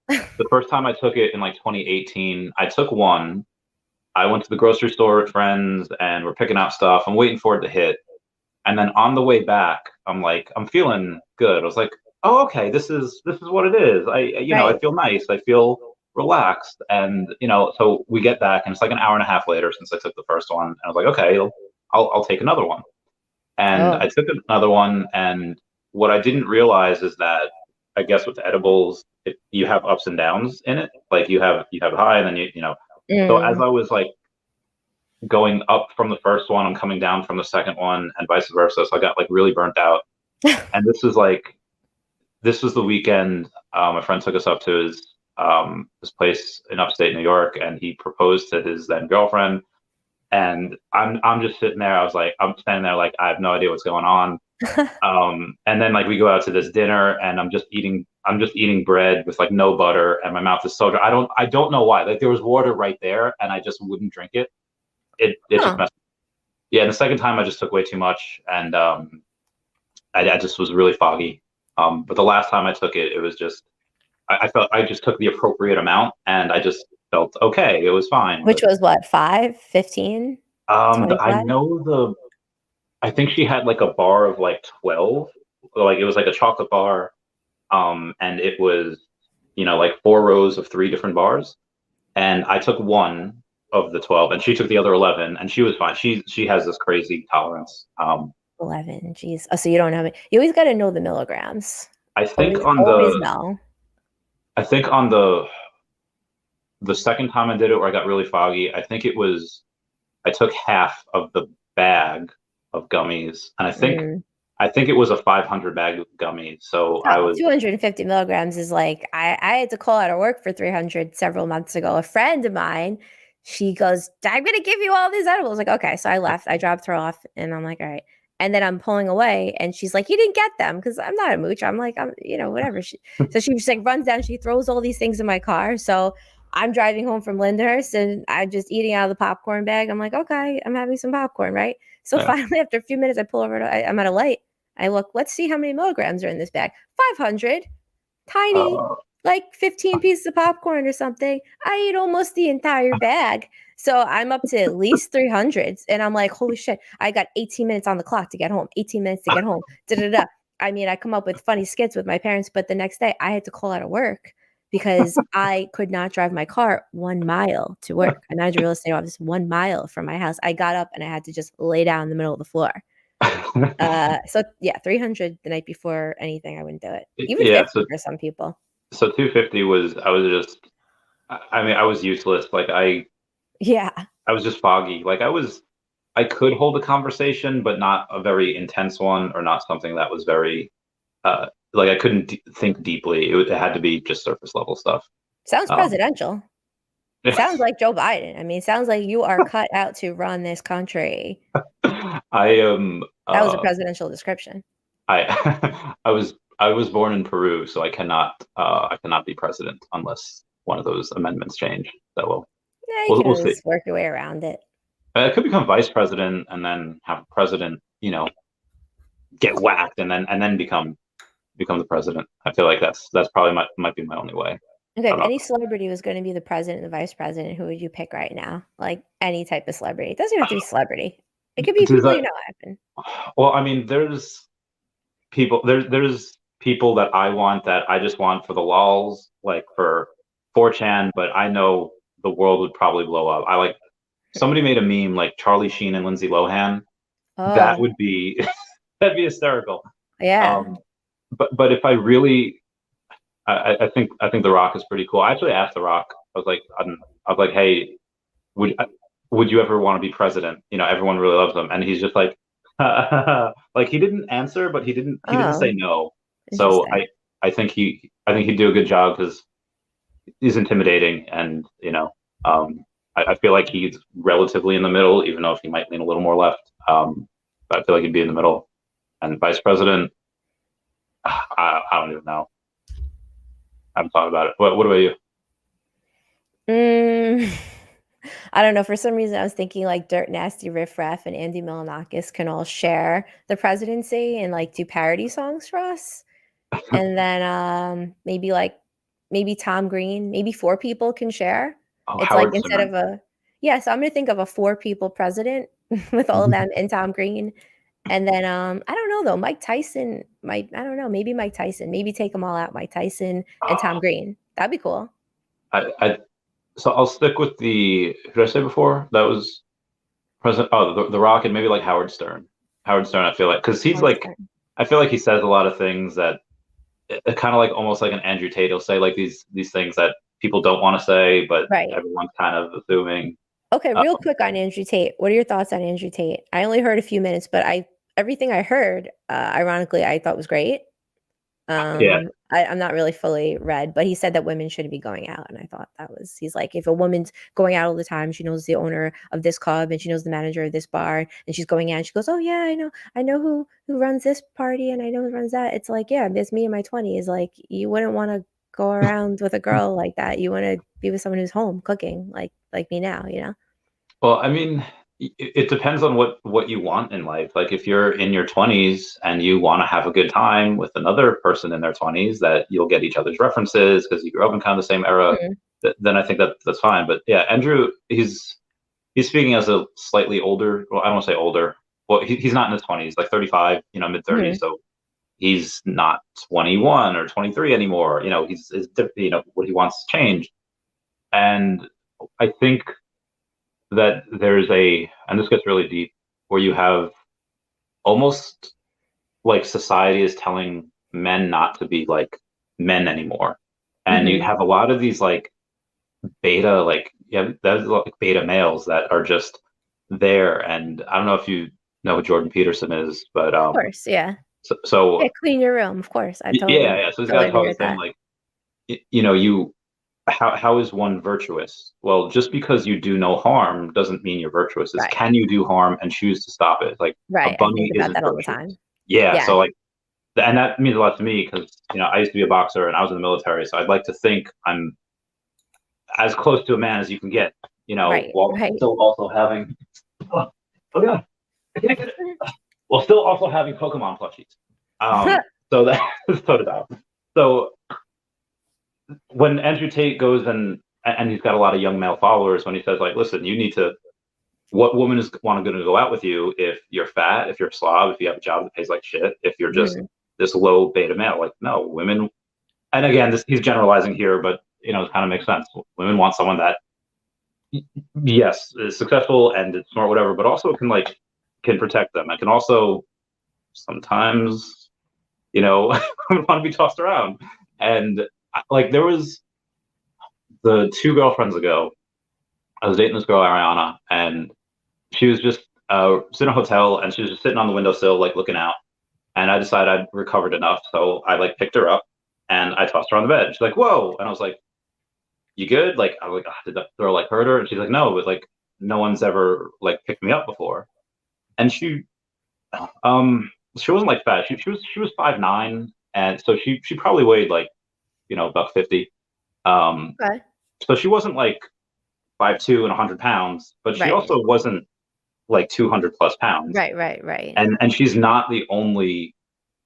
the first time I took it in like 2018, I took one. I went to the grocery store with friends and we're picking out stuff. I'm waiting for it to hit. And then on the way back, I'm like, I'm feeling good. I was like, oh, okay, this is what it is. I Right. feel nice. I feel relaxed. And so we get back, and it's like an hour and a half later since I took the first one. And I was like, okay, I'll take another one. And Oh. I took another one, and what I didn't realize is that I guess with edibles, you have ups and downs in it. Like you have high, and then So as Mm. I was like going up from the first one, I'm coming down from the second one, and vice versa. So I got like really burnt out. And this was the weekend my friend took us up to his this place in upstate New York, and he proposed to his then girlfriend. And I'm just sitting there. I'm standing there like I have no idea what's going on. And then like we go out to this dinner, and I'm just eating bread with like no butter, and my mouth is so dry. I don't know why. Like there was water right there, and I just wouldn't drink it. It just Huh. messed. Yeah, and the second time I just took way too much, and I just was really foggy. But the last time I took it, it was just I felt I just took the appropriate amount, and I just felt okay. It was fine. Which But was what, 5, 15, I 25? know I think she had like a bar of like 12. Like it was like a chocolate bar. And it was, like 4 rows of 3 different bars. And I took one of the 12, and she took the other 11, and she was fine. She has this crazy tolerance. 11, geez. Oh, so you don't know me. You always gotta know the milligrams. I think Always, on always the know. I think on the second time I did it where I got really foggy, I took half of the bag of gummies, and Mm. I think it was a 500 bag of gummies. So I Oh, was 250 milligrams is like I had to call out of work for 300 several months ago. A friend of mine, she goes, I'm gonna give you all these edibles. Like, okay. So I left. I dropped her off, and I'm like, all right. And then I'm pulling away, and she's like, you didn't get them because I'm not a mooch. I'm like, whatever. So she just like runs down, she throws all these things in my car. So I'm driving home from Lyndhurst, and I'm just eating out of the popcorn bag. I'm like, okay, I'm having some popcorn, right? So yeah. finally, after a few minutes, I pull over. I'm at a light. I look, let's see how many milligrams are in this bag. 500, tiny, Uh, like 15 pieces of popcorn or something. I ate almost the entire bag. So I'm up to at least 300s. And I'm like, holy shit, I got 18 minutes on the clock to get home, 18 minutes to get home. Da, da, da. I mean, I come up with funny skits with my parents, but the next day I had to call out of work because I could not drive my car 1 mile to work. I managed a real estate office 1 mile from my house. I got up and I had to just lay down in the middle of the floor. So yeah, 300 the night before anything, I wouldn't do it. Even yeah. 50 for some people. So 250 was I was just I mean I was useless. Like Yeah. I was just foggy. I could hold a conversation, but not a very intense one, or not something that was very like I couldn't think deeply. It had to be just surface level stuff. Sounds Um, presidential. Sounds like Joe Biden. I mean, sounds like you are cut out to run this country. I am That was a presidential description. I was born in Peru, so I cannot be president unless one of those amendments change. So we'll Yeah, you we'll, can we'll see. always work your way around it. I could become vice president and then have a president, get whacked, and then become the president. I feel like that's probably might be my only way. Okay, I if don't know. any celebrity was going to be the president and the vice president, who would you pick right now? Like any type of celebrity. It doesn't even have to be celebrity. It could be Does people that? you know happen. Well, I mean, there's people that I want that I just want for the lols, like for 4chan, but I know the world would probably blow up. Somebody made a meme like Charlie Sheen and Lindsay Lohan. That Oh, would be that'd be hysterical. yeah. Um, but if I really, I think The Rock is pretty cool. I actually asked The Rock. I was like, hey, would would you ever want to be president? Everyone really loves him, and he's just like, like he didn't answer, but he didn't say Oh, no. So interesting. I think he'd do a good job because he's intimidating, and I feel like he's relatively in the middle, even though if he might lean a little more left. But I feel like he'd be in the middle. And vice president, I don't even know. I haven't thought about it. What about you? Mm, I don't know. For some reason, I was thinking like Dirt Nasty Riff Raff and Andy Milonakis can all share the presidency and like do parody songs for us. And then maybe Tom Green, maybe 4 people can share. Oh, It's like Howard instead Stern. of yeah, so I'm gonna think of a 4 people president with all of them and Tom Green. And then I don't know though, Mike Tyson might, I don't know, maybe Mike Tyson, maybe take them all out, Mike Tyson and Tom Oh, Green. That'd be cool. so I'll stick with who did I say before? That was President. Oh, the Rock, and maybe like Howard Stern. Howard Stern, I feel like, because he's Howard like, Stern. I feel like he says a lot of things that kind of like almost like an Andrew Tate. He'll say like these things that people don't want to say, but Right. everyone's kind of assuming. Okay, Uh, real quick on Andrew Tate. What are your thoughts on Andrew Tate? I only heard a few minutes, but I everything I heard, ironically, I thought was great. yeah. I'm not really fully read, but he said that women shouldn't be going out, and I thought that was he's like, if a woman's going out all the time, she knows the owner of this club and she knows the manager of this bar, and she's going out, and she goes, "Oh yeah, I know who runs this party, and I know who runs that." It's like, yeah, it's me in my 20s. Like, you wouldn't want to go around with a girl like that. You want to be with someone who's home cooking, like me now, you know? Well, I mean, it depends on what you want in life. Like if you're in your 20s and you want to have a good time with another person in their 20s, that you'll get each other's references because you grew up in kind of the same era, Mhm. then I think that's fine. But yeah, Andrew, he's speaking as a slightly older. Well, I don't want to say older. Well, he's not in his 20s, like 35, mid 30s. Mhm. So he's not 21 or 23 anymore. What he wants to change. And I think that there's and this gets really deep, where you have almost like society is telling men not to be like men anymore. And you Mhm. have a lot of these like beta, like, yeah, there's like beta males that are just there. And I don't know if you know who Jordan Peterson is, but Of course, yeah. Yeah, so clean your room, of course. I yeah, yeah. So this totally guy's agree always with saying that. like, you how is one virtuous? Well, just because you do no harm doesn't mean you're virtuous. It's Right. can you do harm and choose to stop it? Like a Right, I think bunny about isn't that all the virtuous. time. Yeah, Yeah, so like, and that means a lot to me because I used to be a boxer and I was in the military, so I'd like to think I'm as close to a man as you can get, right, while right. still also having, oh, oh god, I can't get it. While still also having Pokemon plushies. So that so did I. So when Andrew Tate goes and he's got a lot of young male followers, when he says like, listen, you need to, what woman is want to go out with you if you're fat, if you're a slob, if you have a job that pays like shit, if you're just Mhm. this low beta male? Like, no, women. And again, he's generalizing here, but it kind of makes sense. Women want someone that, yes, is successful and it's smart, whatever, but also can protect them. I can also sometimes, want to be tossed around. And like there was the two girlfriends ago, I was dating this girl Ariana, and she was just in a hotel, and she was just sitting on the windowsill, like looking out. And I decided I'd recovered enough, so I like picked her up and I tossed her on the bed. She's like, "Whoa!" And I was like, "You good?" Like I was like, "Did that throw like hurt her?" And she's like, "No, but like no one's ever like picked me up before." And she wasn't like fat. She was 5'9", and so she probably weighed like about 50. Um, Okay. so she wasn't like 5'2" and 100 pounds, but she Right. also wasn't like 200 plus pounds. Right, right, right. And she's not the only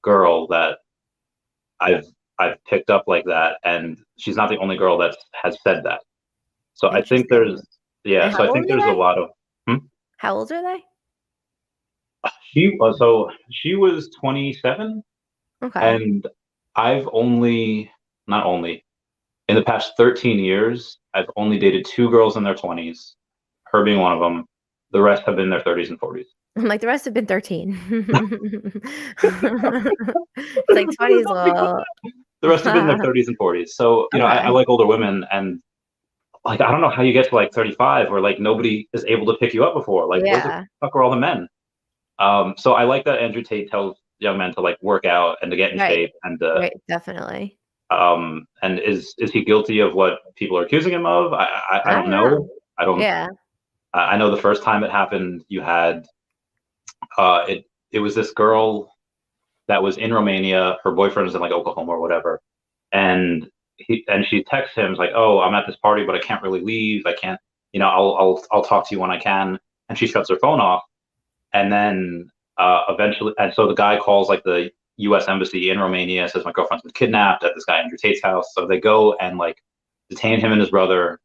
girl that I've I've picked up like that, and she's not the only girl that has said that. So I think Interesting. there's yeah. And So how I think old are there's a they? lot of hmm? How old are they? She was 27, Okay. and I've only not only in the past 13 years I've only dated two girls in their 20s, her being one of them. The rest have been in their 30s and 40s. I'm like, the rest have been 13. It's like 20 is a little The rest have been in their 30s and 40s. So, I okay. like older women, and like I don't know how you get to like 35 where like nobody is able to pick you up before. Like where the Yeah. fuck are all the men? So I like that Andrew Tate tells young men to like work out and to get in Right. shape Right, definitely. and is he guilty of what people are accusing him of? I I don't don't know. know. I don't Yeah. I know the first time it happened, you had it was this girl that was in Romania. Her boyfriend was in like Oklahoma or whatever, and she texts him like, "Oh, I'm at this party, but I can't really leave. I can't. I'll talk to you when I can." And she shuts her phone off, and then eventually, and so the guy calls like the U.S. embassy in Romania, says my girlfriend's been kidnapped at this guy Andrew Tate's house. So they go and like detain him and his brother,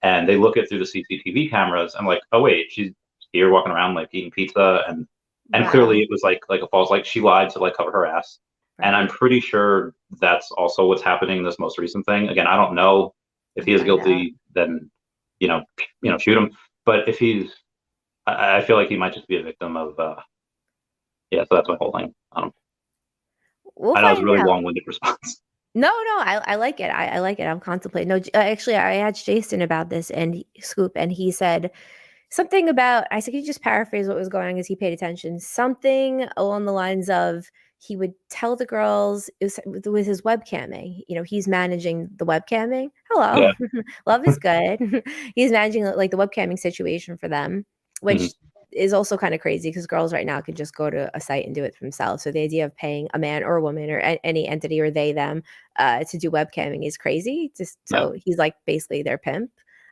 and they look at through the CCTV cameras and like, oh wait, she's here walking around like eating pizza, and clearly Wow. it was like a false, like she lied to like cover her ass. And I'm Right. pretty sure that's also what's happening in this most recent thing. Again, I don't know if he We'll is find out. guilty, then you know, shoot him. But if he's, I feel like he might just be a victim of, yeah, so that's my whole thing. We'll I know it was a find really out. long-winded response. No, no, I like it. I like it. I'm contemplating. No, actually, I asked Jason about this and Scoop, and he said something about. I said, "Can you just paraphrase what was going on?" As he paid attention, something along the lines of he would tell the girls it was, with his webcamming. He's managing the webcamming. Hello, Yeah. love is good. He's managing like the webcamming situation for them, Hmm. which is also kind of crazy because girls right now can just go to a site and do it for themselves. So the idea of paying a man or a woman or any entity or they them to do webcamming is crazy. Just Yeah. so he's like basically their pimp,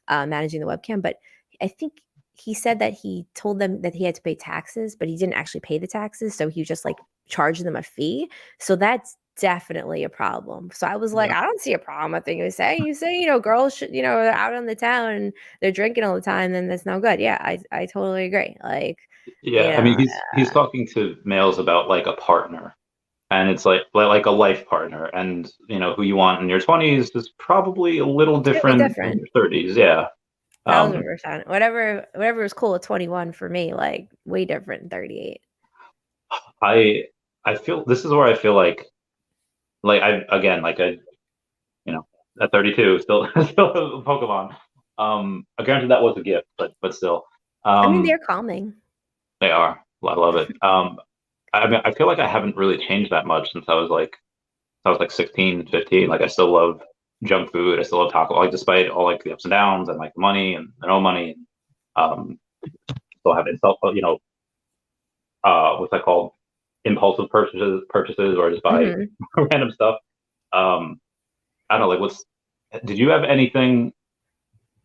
managing the webcam. But I think he said that he told them that he had to pay taxes, but he didn't actually pay the taxes. So he just like charged them a fee. So that's definitely a problem. So I was like, Yeah. I don't see a problem. I think you say, girls should, they're out on the town and they're drinking all the time, then that's no good. Yeah, I totally agree. Like, you Yeah. I mean, know, he's talking to males about like a partner, and it's like a life partner, and who you want in your 20s is probably a little it's gonna be different in different. your 30s. Yeah. Um, 1,000%. Whatever was cool at 21 for me, like way different than 38. I I feel this is where I feel like I again like I you know at 32 still still a Pokemon. Granted that was a gift, but still, I mean, um, they're calming. they are. I love it. I mean, I feel like I haven't really changed that much since I was like 16, 15. Like I still love junk food. I still love taco. Like despite all like the ups and downs and like the money and the no money, um, still have itself. What's that called? Impulsive purchases, or just buy Mhm. random stuff. Um, I don't know. Like, did you have anything,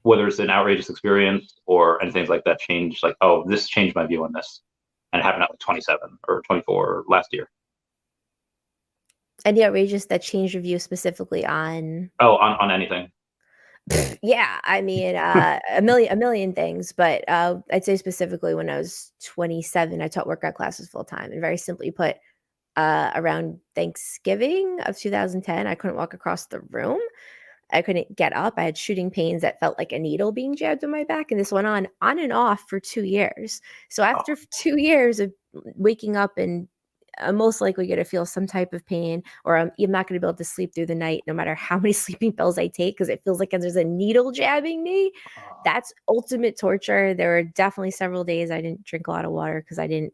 whether it's an outrageous experience or anything like that, change? Like, oh, this changed my view on this, and it happened at like 27 or 24 last year. Any outrageous that changed your view specifically on Oh, on anything. yeah, I mean, a million things, but, I'd say specifically when I was 27, I taught workout classes full time, and very simply put, around Thanksgiving of 2010, I couldn't walk across the room. I couldn't get up. I had shooting pains that felt like a needle being jabbed in my back, and this went on and off for 2 years. So Oh, after 2 years of waking up and I'm most likely going to feel some type of pain, or I'm not going to be able to sleep through the night no matter how many sleeping pills I take because it feels like there's a needle jabbing me. oh, That's ultimate torture. There were definitely several days I didn't drink a lot of water because I didn't.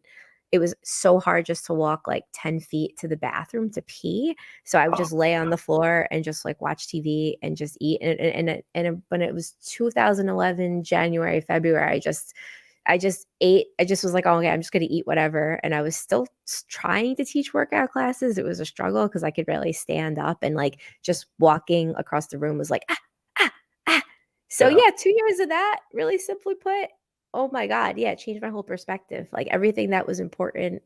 It was so hard just to walk like 10 feet to the bathroom to pee. So I would oh, just lay on the floor and just like watch TV and just eat. When it was 2011, January, February, I just ate. I just was like, "Oh, okay, I'm just gonna eat whatever." And I was still trying to teach workout classes. It was a struggle because I could barely stand up, and like just walking across the room was like, ah, ah, ah. So yeah. yeah, 2 years of that, really simply put. Oh my God, yeah, it changed my whole perspective. Like everything that was important,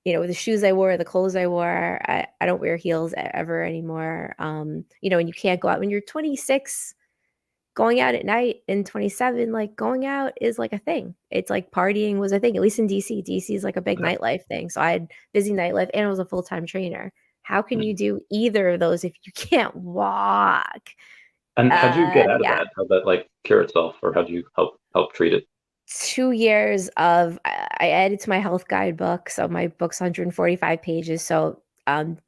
the shoes I wore, the clothes I wore. I don't wear heels ever anymore. And you can't go out when you're 26 going out at night in 27, like, going out is like a thing. It's like partying was a thing, at least in DC. DC is like a big nightlife thing. So I had busy nightlife and I was a full-time trainer. How can you do either of those if you can't walk? And how'd you get out of Yeah. that? How'd that like cure itself, or how'd you help treat it? 2 years of I added to my health guidebook, so my book's 145 pages, so,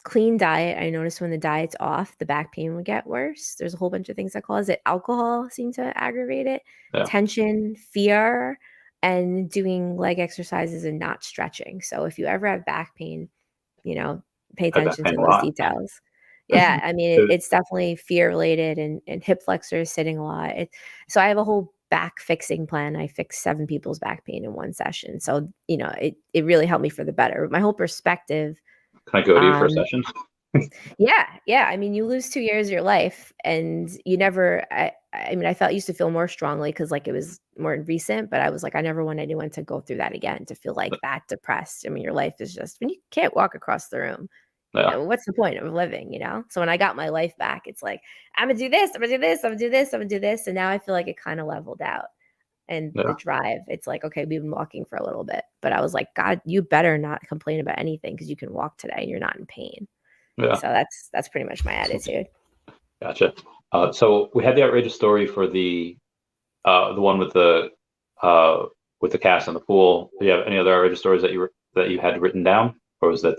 clean diet. I noticed when the diet's off, the back pain would get worse. There's a whole bunch of things that cause it. Alcohol seemed to aggravate it, Yeah. tension, fear, and doing leg exercises and not stretching. So if you ever have back pain, you know, pay I've back attention pain to a those lot. details. Yeah, I mean, Dude, it's definitely fear related and hip flexors sitting a lot. So I have a whole back fixing plan. I fixed 7 people's back pain in one session. So, it really helped me for the better. My whole perspective can I go to you for a on session? yeah, yeah. I mean, you lose 2 years of your life and you never I mean, used to feel more strongly because like it was more recent, but I was like, I never want anyone to go through that again, to feel like that depressed. I mean, your life is just when you can't walk across the room, Yeah. what's the point of living? So when I got my life back, it's like, I'm gonna do this, I'm gonna do this, I'm gonna do this, I'm gonna do this. And now I feel like it kind of leveled out. And the Yeah. drive, it's like, okay, we've been walking for a little bit. But I was like, God, you better not complain about anything because you can walk today and you're not in pain. Yeah. So that's pretty much my attitude. Gotcha. So we had the outrageous story for the one uh with the cast in the pool. Do you have any other outrageous stories that that you had written down, or was that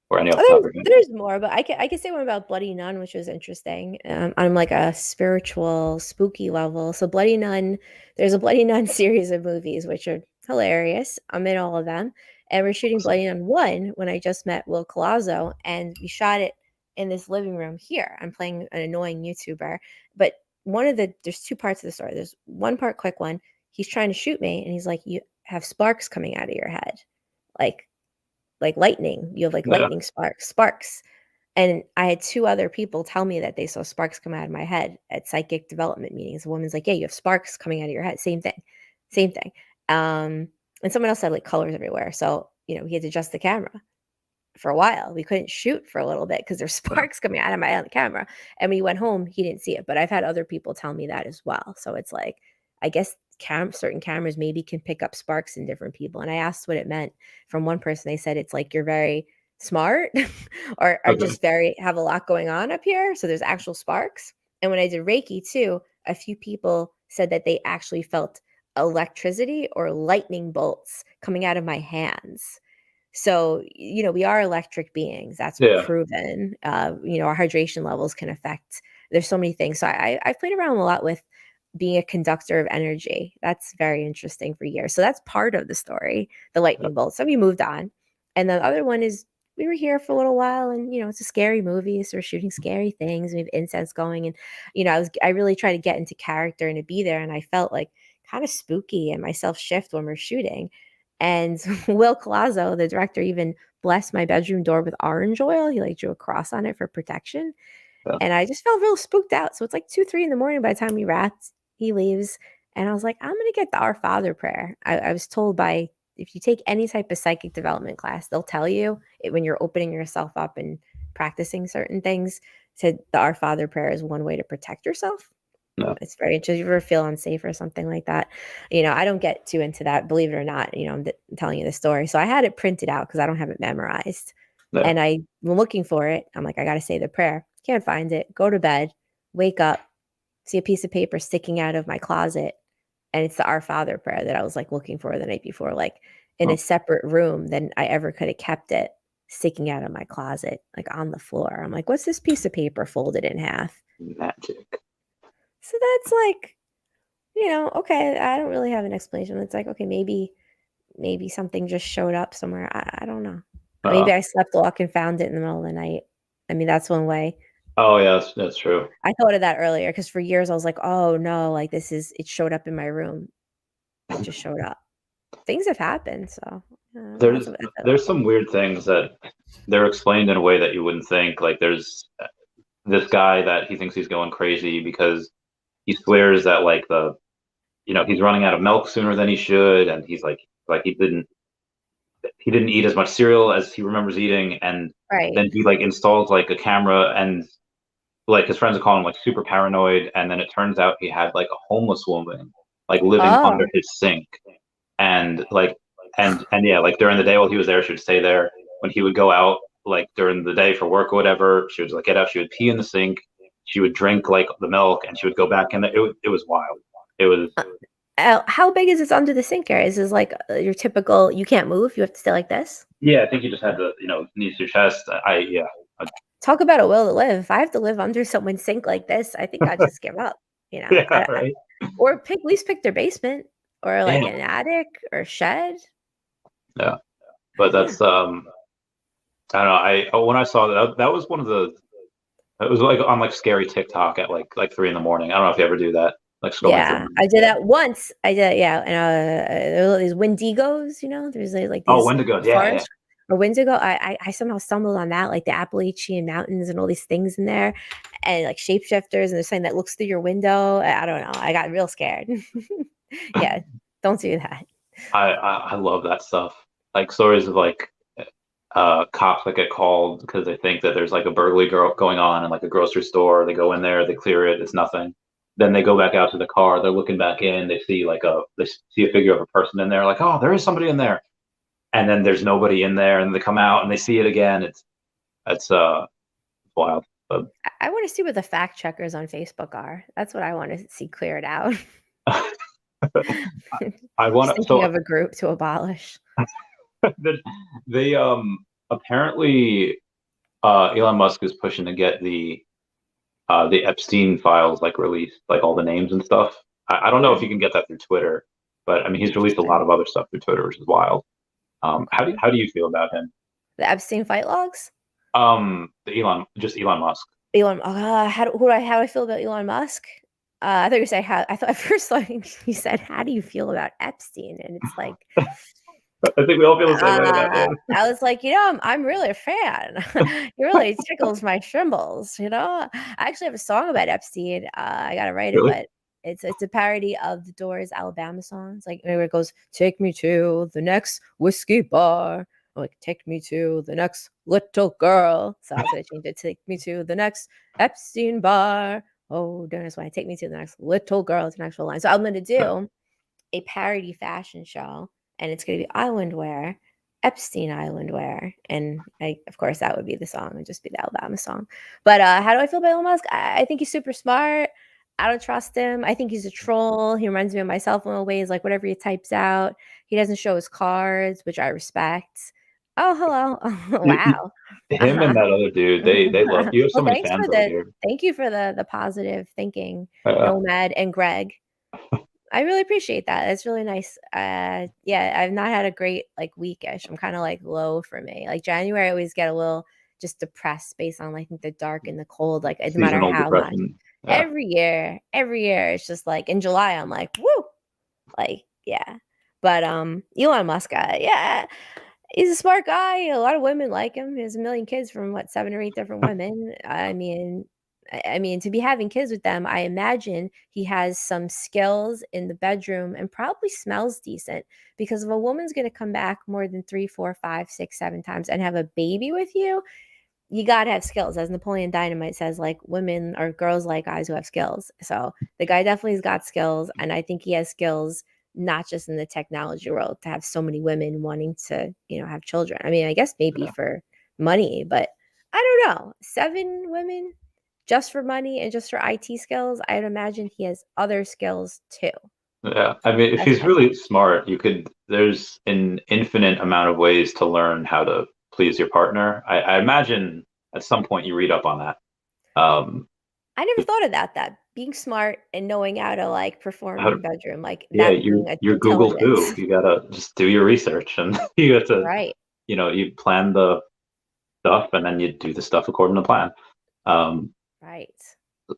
or any off the Oh, top of your head? there's more, but I can say one about Bloody Nun, which was interesting, on, like, a spiritual, spooky level. So Bloody Nun there's a Bloody Nun series of movies, which are hilarious. I'm in all of them, and we're shooting Awesome. Bloody Nun 1 when I just met Will Colazzo, and we shot it in this living room here. I'm playing an annoying YouTuber, but there's 2 parts of the story. There's one part, quick one, he's trying to shoot me, and he's like, "You have sparks coming out of your head." Like lightning. You have like Yeah. lightning sparks. And I had 2 other people tell me that they saw sparks come out of my head at psychic development meetings. A woman's like, "Yeah, you have sparks coming out of your head." Same thing. Same thing. And someone else said like colors everywhere. So, we had to adjust the camera for a while. We couldn't shoot for a little bit because there's Yeah. sparks coming out of my camera. And when he went home, he didn't see it. But I've had other people tell me that as well. So it's like, I guess certain cameras maybe can pick up sparks in different people. And I asked what it meant from one person. They said it's like you're very smart or are Okay. just have a lot going on up here. So there's actual sparks. And when I did Reiki too, a few people said that they actually felt electricity or lightning bolts coming out of my hands. So, we are electric beings. That's Yeah. proven. Our hydration levels can affect. There's so many things. So I've played around a lot with being a conductor of energy. That's very interesting for years. So that's part of the story, the Yeah. lightning bolt. So we moved on. And the other one is we were here for a little while and, it's a scary movie. So we're shooting scary things. We have incense going. And, I really try to get into character and to be there. And I felt like kind of spooky and myself shift when we're shooting. And Will Colazzo, the director, even blessed my bedroom door with orange oil. He like drew a cross on it for protection. Yeah. And I just felt real spooked out. So it's like 2, 3 in the morning by the time we wrapped. He leaves. And I was like, I'm gonna get the Our Father prayer. I was told by if you take any type of psychic development class, they'll tell you it when you're opening yourself up and practicing certain things. Said the Our Father prayer is one way to protect yourself. No. It's very interesting. If you ever feel unsafe or something like that, I don't get too into that, believe it or not. I'm telling you the story. So I had it printed out because I don't have it memorized. No. And I'm looking for it. I'm like, I got to say the prayer. Can't find it. Go to bed, wake up, see a piece of paper sticking out of my closet. And it's the Our Father prayer that I was like looking for the night before, like in Oh, a separate room than I ever could have kept it sticking out of my closet, like on the floor. I'm like, what's this piece of paper folded in half? magic. So that's like, okay, I don't really have an explanation. It's like, okay, maybe something just showed up somewhere. I don't know. Maybe Uh, I slept walk and found it in the middle of the night. I mean, that's one way. oh yeah, that's true. I thought of that earlier because for years I was like, oh no, like it showed up in my room. It just showed up. Things have happened, so There's there's some weird things that they're explained in a way that you wouldn't think. Like there's this guy that he thinks he's going crazy because he swears that like he's running out of milk sooner than he should, and he's like he didn't eat as much cereal as he remembers eating, and right. then he like installs like a camera, and like his friends are calling him like super paranoid, and then it turns out he had like a homeless woman like living under Oh, his sink, and like and yeah, like during the day while he was there, she would stay there. When he would go out like during the day for work or whatever, she would like get out, she would pee in the sink, she would drink like the milk, and she would go back in. It was wild. It was how big is this under the sink area? Is this like your typical? You can't move. You have to stay like this. yeah. I think you just had to knees to your chest. Yeah. Talk about a will to live. If I have to live under someone's sink like this, I think I'd just give up. Yeah, right. Or at least pick their basement or like Yeah, an attic or shed. yeah. But Yeah. that's I don't know. When I saw that was one of the it was like on like scary TikTok at like 3 in the morning. I don't know if you ever do that, like scrolling Yeah, through. I did that once. I did, yeah, and there were these Wendigos, there's like Oh, these Wendigo. Yeah, yeah. forest or Wendigo. I somehow stumbled on that, like the Appalachian Mountains and all these things in there, and like shapeshifters, and there's something that looks through your window. I don't know. I got real scared. Yeah, don't do that. I love that stuff. Like stories of like cops that get called because they think that there's like a burglary going on in like a grocery store. They go in there, they clear it, it's nothing. Then they go back out to the car. They're looking back in. They see a figure of a person in there. Like, oh, there is somebody in there. And then there's nobody in there. And they come out and they see it again. It's wild. But I want to see what the fact checkers on Facebook are. That's what I want to see cleared out. I want Just to. thinking So of a group to abolish. They apparently Elon Musk is pushing to get the Epstein files like released, like all the names and stuff. I don't know if Hmm, you can get that through Twitter, but I mean he's released a lot interesting. of other stuff through Twitter, which is wild. Okay. How do you feel about him? The Epstein fight logs? The Elon Musk. Elon, how do I feel about Elon Musk? I thought you said how. I thought at first like you said, how do you feel about Epstein? And it's like, I think we all feel the same way about him. I was like, I'm really a fan. He really tickles my shrimbles. I actually have a song about Epstein. I gotta write it, Really? but it's a parody of the Doors Alabama song. It's like where it goes, "Take me to the next whiskey bar." I'm like, "Take me to the next little girl." So I was gonna change it. "Take me to the next Epstein bar." Oh, Dennis, why take me to the next little girl? It's an actual line. So I'm gonna do a parody fashion show, and it's going to be island wear, Epstein island wear, and of course, that would be the song. It would just be the Alabama song. But how do I feel about Elon Musk? I think he's super smart. I don't trust him. I think he's a troll. He reminds me of myself in a ways, like whatever he types out, he doesn't show his cards, which I respect. Oh, hello. You, you, Wow. him and Uh-huh. that other dude, they love you. Have so Well, many fans over here. thank you for the positive thinking, Uh, Nomad and Greg. I really appreciate that. It's really nice. Yeah, I've not had a great like weekish. I'm kind of like low for me. Like January, I always get a little just depressed based on like the dark and the cold. Like no matter Seasonal how much. depression. Yeah. Every year, it's just like in July, I'm like, woo, like yeah. But Elon Musk, yeah, he's a smart guy. A lot of women like him. He has a million kids from what 7 or 8 different women. I mean, to be having kids with them, I imagine he has some skills in the bedroom and probably smells decent. Because if a woman's going to come back more than 3, 4, 5, 6, 7 times and have a baby with you got to have skills. As Napoleon Dynamite says, like women or girls like guys who have skills. So the guy definitely has got skills. And I think he has skills not just in the technology world to have so many women wanting to, have children. I mean, I guess maybe Yeah. for money, but I don't know. 7 women just for money and just for IT skills. I'd imagine he has other skills too. Yeah. I mean, if That's he's my thought. really smart, there's an infinite amount of ways to learn how to please your partner. I imagine at some point you read up on that. Um, I never thought about that. Being smart and knowing how to like perform how in to, the bedroom, like yeah, that being a you're Google intelligence. too. You gotta just do your research and you have to, Right, you plan the stuff and then you do the stuff according to plan. Um, right.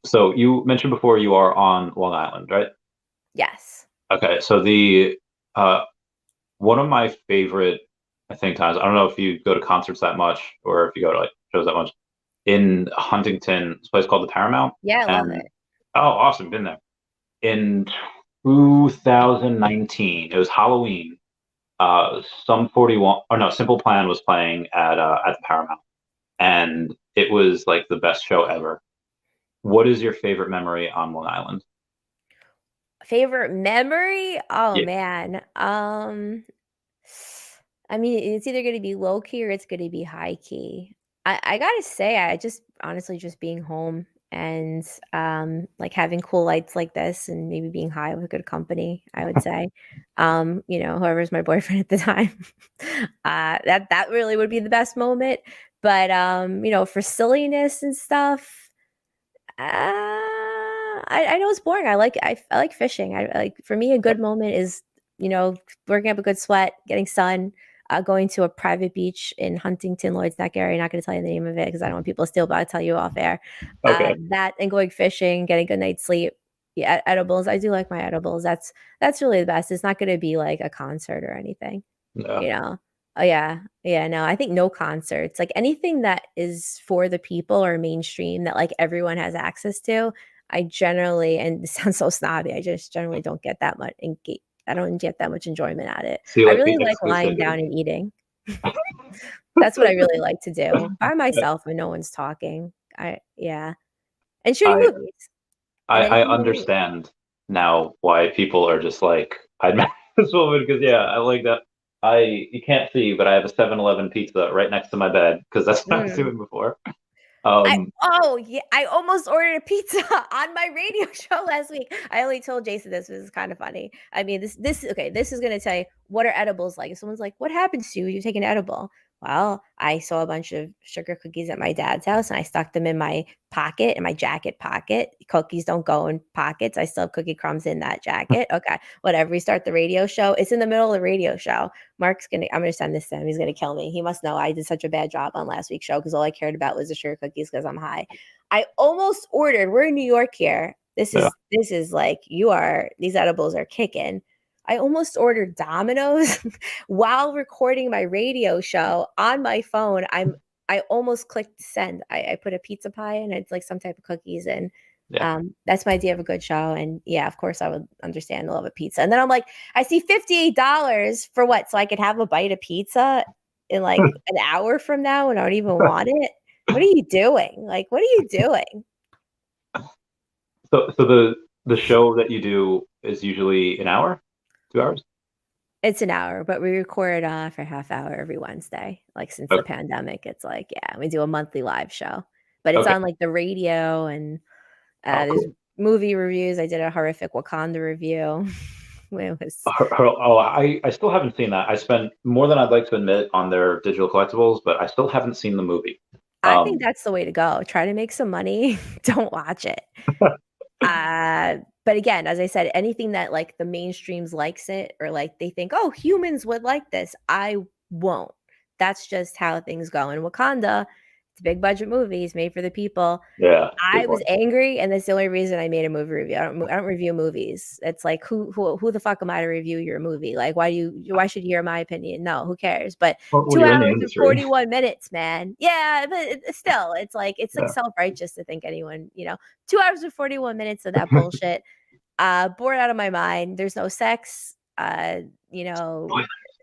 so you mentioned before you are on Long Island, right? Yes. Okay, so the uh, one of my favorite, I think, times. I don't know if you go to concerts that much or if you go to like shows that much in Huntington. This place called the Paramount, Yeah, I love and it. oh, awesome, been there in 2019. It was Halloween. Some 41 or no, Simple Plan was playing at the Paramount, and it was like the best show ever. What is your favorite memory on Long Island? Favorite memory? Oh Yeah. man. I mean, it's either gonna be low key or it's gonna be high key. I gotta say, I just honestly just being home and like having cool lights like this and maybe being high with good company, I would say. Whoever's my boyfriend at the time. That really would be the best moment. But for silliness and stuff, I know it's boring. I like fishing. I like for me a good moment is working up a good sweat, getting sun, going to a private beach in Huntington, Lloyd's Neck area. Not going to tell you the name of it because I don't want people to steal, but I'll tell you off air. Okay. That and going fishing, getting a good night's sleep. Yeah, edibles. I do like my edibles. That's really the best. It's not going to be like a concert or anything Yeah. you know? Oh, yeah. Yeah, no, I think no concerts, like, anything that is for the people or mainstream that, like, everyone has access to, I generally and this sounds so snobby, I just generally don't get that much I don't get that much enjoyment at it. See, I like the really like lying exclusivity. down and eating. That's what I really like to do, by myself when no one's talking. Yeah, and shooting I movies and I anything really understand now why people are just like I'd marry this woman because yeah, I like that. You can't see, but I have a 7-Eleven pizza right next to my bed because that's what I was mm. doing before. I Um, oh, yeah, I almost ordered a pizza on my radio show last week. I only told Jason this is kind of funny. I mean, this okay, this is gonna tell you what are edibles like. If someone's like, "What happens to you? You take an edible?" Well, I saw a bunch of sugar cookies at my dad's house and I stuck them in my pocket, in my jacket pocket. Cookies don't go in pockets. I still have cookie crumbs in that jacket. Okay, whatever. We start the radio show. It's in the middle of the radio show. I'm gonna send this to him. He's gonna kill me. He must know I did such a bad job on last week's show because all I cared about was the sugar cookies because I'm high. I almost ordered. We're in New York here. yeah. This is like these edibles are kicking. I almost ordered Domino's while recording my radio show on my phone. I almost clicked send. I put a pizza pie and it's like some type of cookies and Yeah. that's my idea of a good show. And yeah, of course I would understand the love of pizza. And then I'm like, I see $58 for what? So I could have a bite of pizza in like an hour from now and I don't even want it. What are you doing? Like, what are you doing? So the show that you do is usually an hour, 2 hours. It's an hour, but we record for a half hour every Wednesday. Like since the Okay. pandemic, it's like, yeah, we do a monthly live show. But it's Okay. on like the radio and Oh, there's cool. movie reviews. I did a horrific Wakanda review. It was Oh, I still haven't seen that. I spent more than I'd like to admit on their digital collectibles, but I still haven't seen the movie. I think Um, that's the way to go. Try to make some money. Don't watch it. But again, as I said, anything that like the mainstreams likes it or like they think, oh, humans would like this, I won't. That's just how things go. In Wakanda, it's a big budget movie. It's made for the people. yeah, I big was one. angry, and that's the only reason I made a movie review. I don't review movies. It's like who the fuck am I to review your movie? Like why should you hear my opinion? No, who cares? But Well, two you're in the hours and industry. 41 minutes, man. Yeah, but still, it's like Yeah. self righteous to think anyone 2 hours and 41 minutes of that bullshit. Bored out of my mind. There's no sex. You know.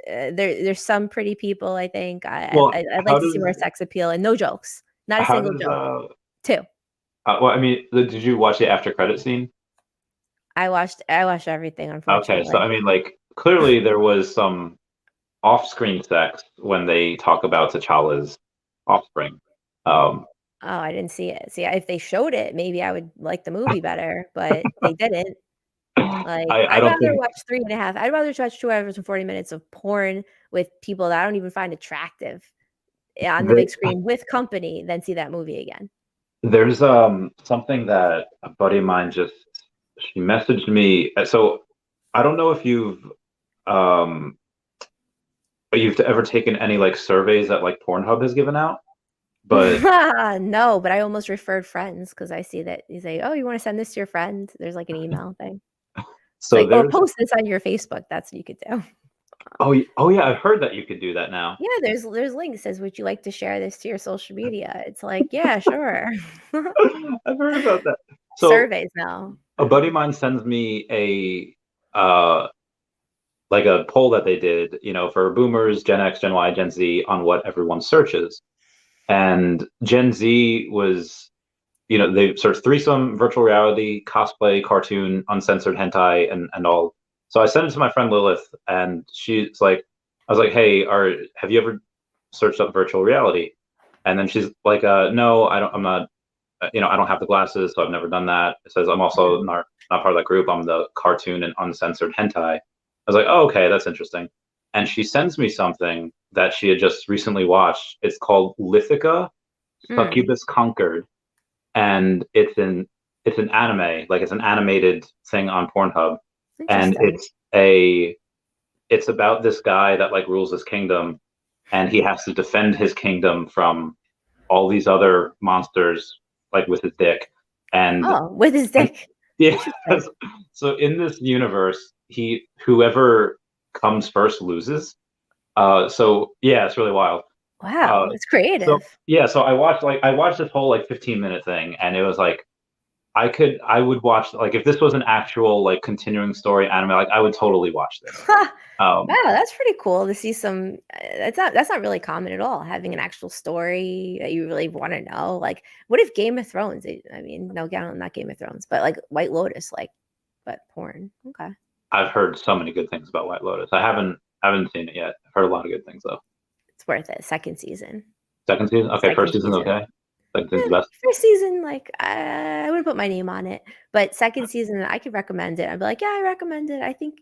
There's some pretty people. I think Well, I'd like how to see more does sex appeal and no jokes, not a how single does joke. Two. well, I mean, did you watch the after credit scene? I watched everything, Okay, so unfortunately. I mean, like clearly there was some off-screen sex when they talk about T'Challa's offspring. Um, Oh, I didn't see it. See, if they showed it, maybe I would like the movie better, but they didn't. Like, I don't think I'd rather watch 2 hours and 40 minutes of porn with people that I don't even find attractive on the that big screen with company than see that movie again. there's something that a buddy of mine just she messaged me. So I don't know if um you've ever taken any like surveys that like Pornhub has given out, but No, but I almost referred friends because I see that you say, "Oh, you wanna send this to your friend?" There's, like, an email thing. It's so like, "Oh, there's post this on your Facebook." That's what you could do. oh yeah, I've heard that you could do that now. Yeah, there's links. Says, "Would you like to share this to your social media?" It's like, "Yeah, sure." I've heard about that. So Surveys now. a buddy of mine sends me like a poll that they did, for boomers, Gen X, Gen Y, Gen Z on what everyone searches. And Gen Z was, they searched threesome, virtual reality, cosplay, cartoon, uncensored hentai, and all. So I sent it to my friend Lilith, and she's like, I was like, hey, have you ever searched up virtual reality? And then she's like, no, I'm not, I don't have the glasses, so I've never done that. It says I'm also not part of that group. I'm the cartoon and uncensored hentai. I was like, oh, okay, that's interesting. And she sends me something that she had just recently watched. It's called Lithica, Hmm, Succubus Conquered, and it's an anime, like it's an animated thing on Pornhub, and interesting. it's about this guy that like rules his kingdom, and he has to defend his kingdom from all these other monsters, like with his dick, and Oh, with his and dick. yeah. Interesting. So in this universe, whoever comes first loses. So yeah, it's really wild. Uh, Wow, it's so creative. yeah, so I watched this whole like 15-minute thing, and it was like I would watch like if this was an actual like continuing story anime, like I would totally watch this. Wow, Um, that's pretty cool to see some that's not really common at all, having an actual story that you really wanna know, like, what if Game of Thrones I mean, no, not Game of Thrones, but, like, White Lotus, like, but porn, okay. I've heard so many good things about White Lotus. I haven't seen it yet. I've heard a lot of good things though. It's worth it, 2nd season. Second season, okay. First 2nd season, season okay. Like think the best. First season, like I wouldn't put my name on it, but second season, I could recommend it. I'd be like, yeah, I recommend it. I think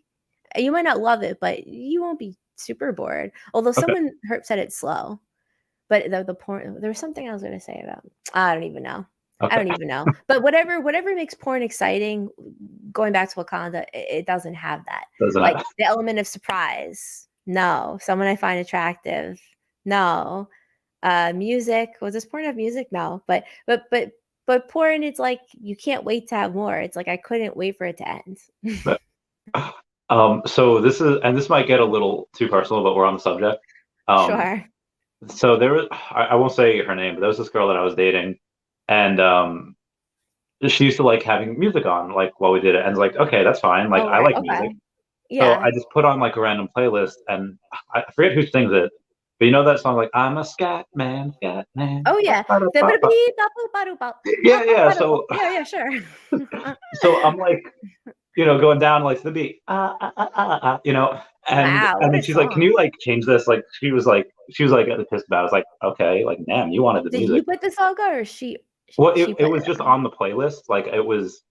you might not love it, but you won't be super bored. Although Okay, someone said it's slow, but the porn, there was something I was gonna say about. I don't even know. I okay, don't even know. But whatever makes porn exciting, going back to Wakanda, it doesn't have that. doesn't Like have. the element of surprise. No. Someone I find attractive. No. Music. Was this porn have music? No. But porn, it's like you can't wait to have more. It's like I couldn't wait for it to end. But, so this is, and this might get a little too personal, but we're on the subject. Um, Sure. so there was, I won't say her name, but there was this girl that I was dating, and she used to like having music on, like while we did it, and like, okay, that's fine. Like Oh, I right. like music, Okay. so Yeah. I just put on like a random playlist, and I forget who sings it, but you know that song, like I'm a scat man. Oh yeah. Yeah, yeah. So, Yeah, yeah, sure. so I'm like, going down like to the beat, Wow, and what then a she's like, "Can you song. like change this?" Like she was like pissed about it. I was like, "Okay, like, damn, you wanted the Did you music." put the song on or Well, she it put was it just on? on the playlist. Like it was,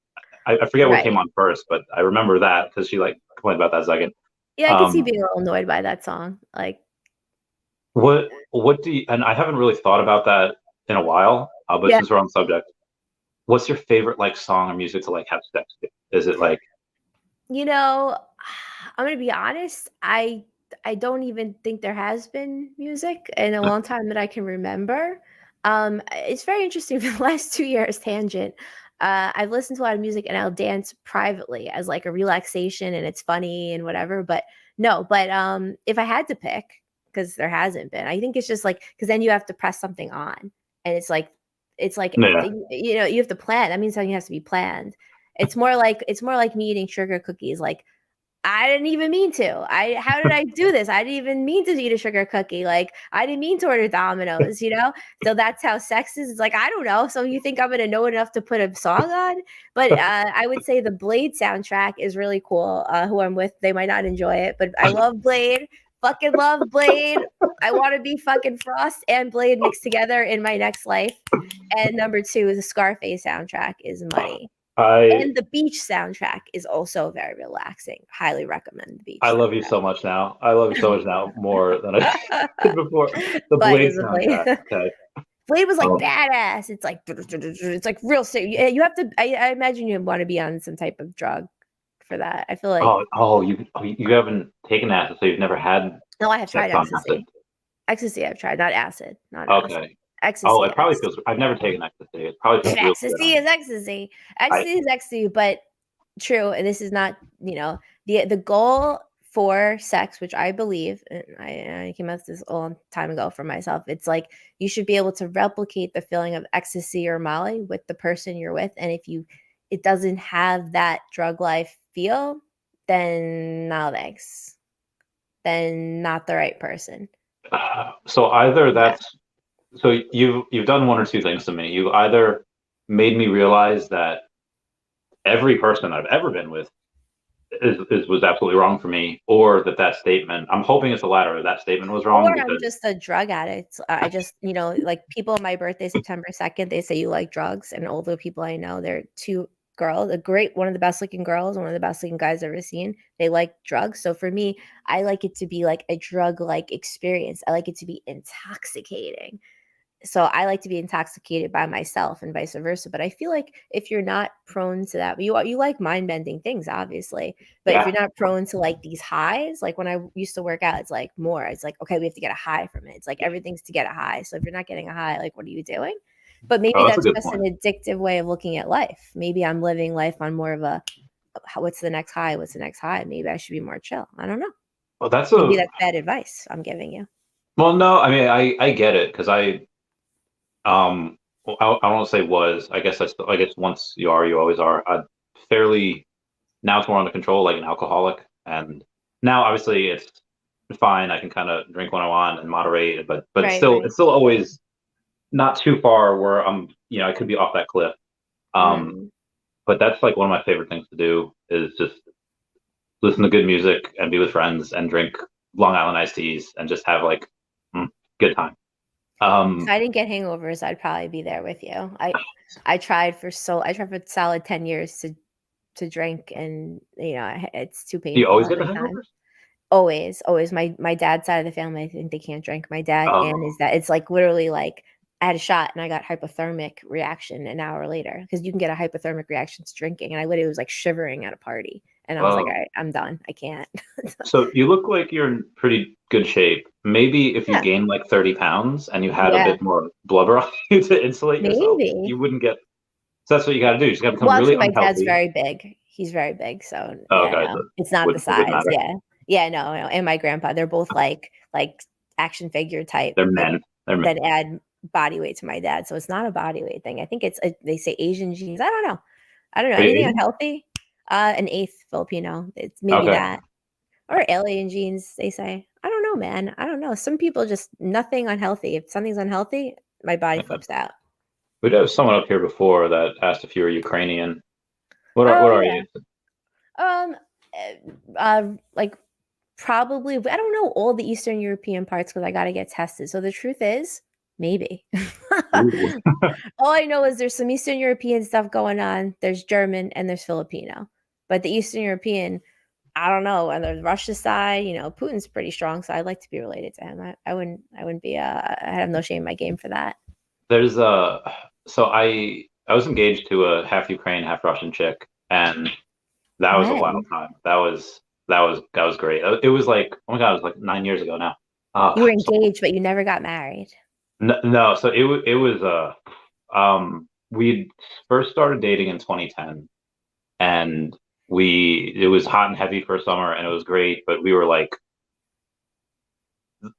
I forget what came Right. on first, but I remember that because she like complained about that second. Yeah, I could see Um, being a little annoyed by that song. Like, what do you? And I haven't really thought about that in a while. But yeah, since we're on the subject, what's your favorite like song or music to like have sex to? Is it like you know, I'm gonna be honest, I don't even think there has been music in a long time that I can remember. It's very interesting for the last 2 years, tangent. I've listened to a lot of music and I'll dance privately as like a relaxation and it's funny and whatever, but no, but if I had to pick, because there hasn't been, I think it's just like because then you have to press something on and it's like yeah? you have to plan. That means something has to be planned. It's more like me eating sugar cookies. Like I didn't even mean to. How did I do this? I didn't even mean to eat a sugar cookie. Like I didn't mean to order Domino's. So that's how sex is. It's like I don't know. So you think I'm gonna know enough to put a song on? But I would say the Blade soundtrack is really cool. Who I'm with, they might not enjoy it, but I love Blade. Fucking love Blade. I want to be fucking Frost and Blade mixed together in my next life. And number two is the Scarface soundtrack is money. I And the Beach soundtrack is also very relaxing. Highly recommend the I Beach love you soundtrack. so much now. I love you so much now more than I did before. The But Blade it's a Blade. soundtrack. Okay. Blade was like Um, badass. It's like real serious. You have to. I imagine you want to be on some type of drug for that. I feel like you haven't taken acid, so you've never had no, I have tried sex on acid. ecstasy. Ecstasy, I've tried, not acid, not acid. Okay. Oh, Ecstasy, it probably yes. feels. I've never taken ecstasy. It probably feels real good Ecstasy on. is ecstasy. I Ecstasy is ecstasy, but true, and this is not, the goal for sex, which I believe, and I came up with this a long time ago for myself. It's like you should be able to replicate the feeling of ecstasy or Molly with the person you're with, and if it doesn't have that drug life feel, then no thanks. Then not the right person. so either Yeah. that's so you've done one or two things to me. You either made me realize that every person I've ever been with was absolutely wrong for me, or that statement. I'm hoping it's the latter. That statement was Or wrong I'm because just a drug addict. I just, like people on my birthday, September 2nd, they say you like drugs. And all the people I know, they're two girls, one of the best looking girls, one of the best looking guys I've ever seen. They like drugs. So for me, I like it to be like a drug like experience. I like it to be intoxicating. So I like to be intoxicated by myself and vice versa. But I feel like if you're not prone to that, you like mind bending things, obviously. But if yeah, you're not prone to like these highs, like when I used to work out, it's like more. It's like okay, we have to get a high from it. It's like everything's to get a high. So if you're not getting a high, like what are you doing? But maybe oh, that's a that's good just an point. addictive way of looking at life. Maybe I'm living life on more of a what's the next high? What's the next high? Maybe I should be more chill. I don't know. Well, that's Maybe a that's bad advice I'm giving you. well. No, I mean, I get it because well, I won't say was. I guess once you are, you always are. Fairly now it's more under control, like an alcoholic, and now obviously it's fine. I can kind of drink when I want and moderate, but Right, it's right. still always not too far where I could be off that cliff. Um, Mm. but that's like one of my favorite things to do is just listen to good music and be with friends and drink Long Island iced teas and just have like mm, good time. If Um, I didn't get hangovers, I'd probably be there with you. I tried for solid 10 years to drink, and it's too do you painful always get the every time. hangovers? Always, always. My dad's side of the family, I think they can't drink. My dad and Oh, his dad, it's like literally like I had a shot and I got hypothermic reaction an hour later because you can get a hypothermic reaction to drinking, and I literally was like shivering at a party, and I was like, all oh. right, I'm done. I can't. So you look like you're in pretty good shape. Maybe if you Yeah, gain like 30 pounds and you had a yeah, bit more blubber on you to insulate yourself, you maybe. wouldn't get. So that's what you got to do. You just got to become Well, really actually, my dad's unhealthy. very big. He's very big, so Oh, yeah, okay, so no, it's not the it wouldn't size. matter. Yeah, yeah, no, no. And my grandpa, they're both like action figure type, They're but men. They're men. that add body weight to my dad. So it's not a body weight thing. I think it's they say Asian genes. I don't know. I don't know Are you anything Asian? unhealthy. An eighth Filipino. It's maybe Okay. that or alien genes. They say. I don't know, man. I don't know. Some people just nothing unhealthy. If something's unhealthy, my body Yeah. flips out. We'd have someone up here before that asked if you were Ukrainian. What Oh are yeah. you? Like probably, I don't know all the Eastern European parts because I got to get tested. So the truth is, maybe. Ooh. All I know is there's some Eastern European stuff going on. There's German and there's Filipino. But the Eastern European, I don't know. And the Russia side, Putin's pretty strong, so I'd like to be related to him. I wouldn't be. I have no shame in my game for that. There's a so I was engaged to a half Ukraine, half Russian chick, and that was a wild When time. That was great. It was like, oh my God, it was like 9 years ago now. you were So engaged, but you never got married. no, so it was we first started dating in 2010, and we it was hot and heavy for a summer, and it was great, but we were like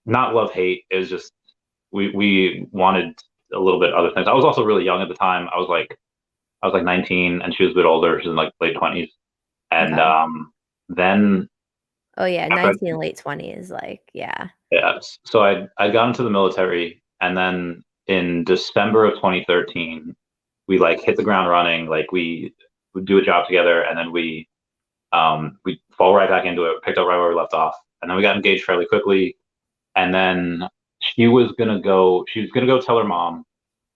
not love hate. It was just we wanted a little bit other things. I was also really young at the time. I was like 19, and she was a bit older. She was in like late 20s, and Okay. then Oh yeah, after 19 late 20s, like yeah. yeah, so I got into the military, and then in December of 2013, we like hit the ground running. Like we would do a job together, and then we fall right back into it. Picked up right where we left off, and then we got engaged fairly quickly. And then she was gonna go tell her mom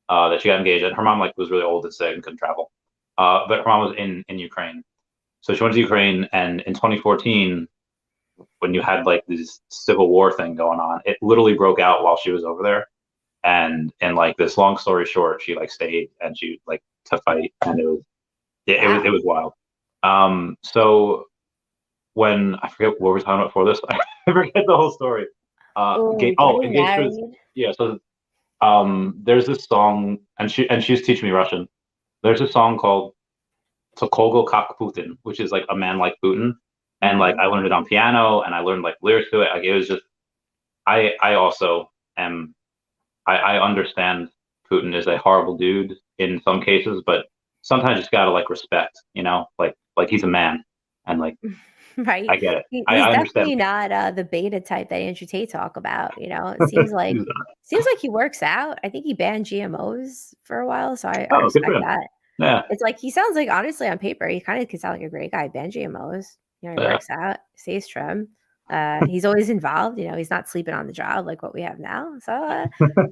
that she got engaged. And her mom like was really old and sick and couldn't travel. But her mom was in Ukraine, so she went to Ukraine. And in 2014, when you had like this civil war thing going on, it literally broke out while she was over there. And like this long story short, she like stayed and she like to fight, and it was Wow. wild. So when I forget what we were talking about before this, I forget the whole story. Oh, getting Engaged to married. yeah. So there's this song, and she's teaching me Russian. There's a song called Sokolgo Kak Putin, which is like a man like Putin, and like Mhm. I learned it on piano, and I learned like lyrics to it. Like it was just I also am I understand Putin is a horrible dude in some cases, but sometimes you just gotta like respect, like he's a man, and like Right? I get it. He's I understand. definitely not, the beta type that Andrew Tate talk about. It seems like He's he works out. I think he banned GMOs for a while, so I oh, good for respect him. that. Yeah, It's like he sounds like honestly on paper, he kinda could sound like a great guy. Ban GMOs, he yeah. works out, stays trim. He's always involved, he's not sleeping on the job like what we have now. So,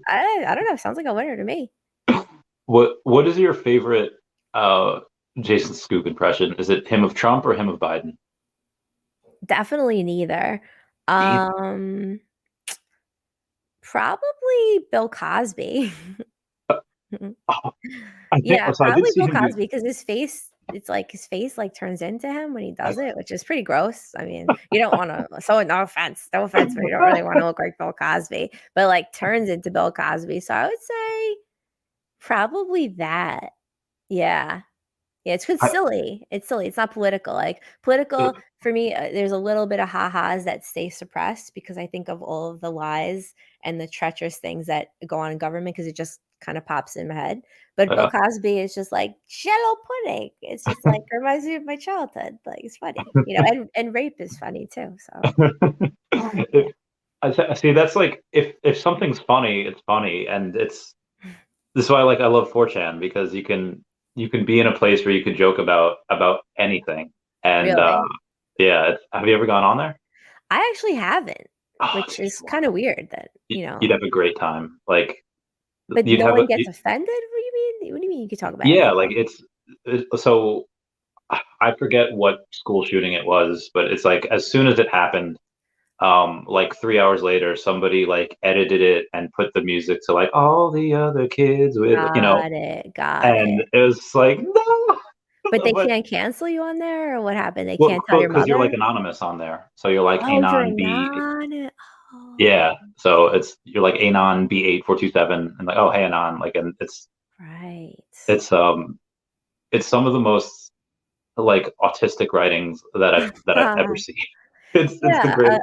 I don't know, sounds like a winner to me. What is your favorite uh Jason Scoop impression? Is it him of Trump or him of Biden? Definitely neither. Neither. Um, Probably Bill Cosby. Oh, I think Yeah, so. I did probably see Bill him do. Cosby because it's like his face, like, turns into him when he does it, which is pretty gross. I mean, you don't wanna so no offense, but you don't really wanna look like Bill Cosby, but, like, turns into Bill Cosby, so I would say probably that. Yeah. Yeah, it's I, silly. It's silly. It's not political. Like it, political for me, there's a little bit of ha-has that stay suppressed because I think of all of the lies and the treacherous things that go on in government because it just kind of pops in my head. But Bill uh, Cosby is just like Jello pudding. It's just like reminds me of my childhood. Like it's funny, and rape is funny too. So yeah, it, I see. That's like if something's funny, it's funny, and this is why I love 4chan because you can be in a place where you can joke about anything, and really. yeah. Have you ever gone on there? I actually haven't. Oh, which dude, is kind of weird that, you'd have a great time. Like but you'd no have one gets offended? What do you mean you could talk about yeah, anything? like so I forget what school shooting it was, but it's like as soon as it happened, like 3 hours later, somebody like edited it and put the music to like all the other kids with, Got and it. it was like no, But they but can't cancel you on there, or what happened? They well, can't tell your because you're like mother? anonymous on there, so you're like Oh, you're anon b, not. Oh, yeah, so you're like anon b8427, and like oh hey anon, like and right. it's it's some of the most like autistic writings that I've ever seen. It's the Yeah, greatest.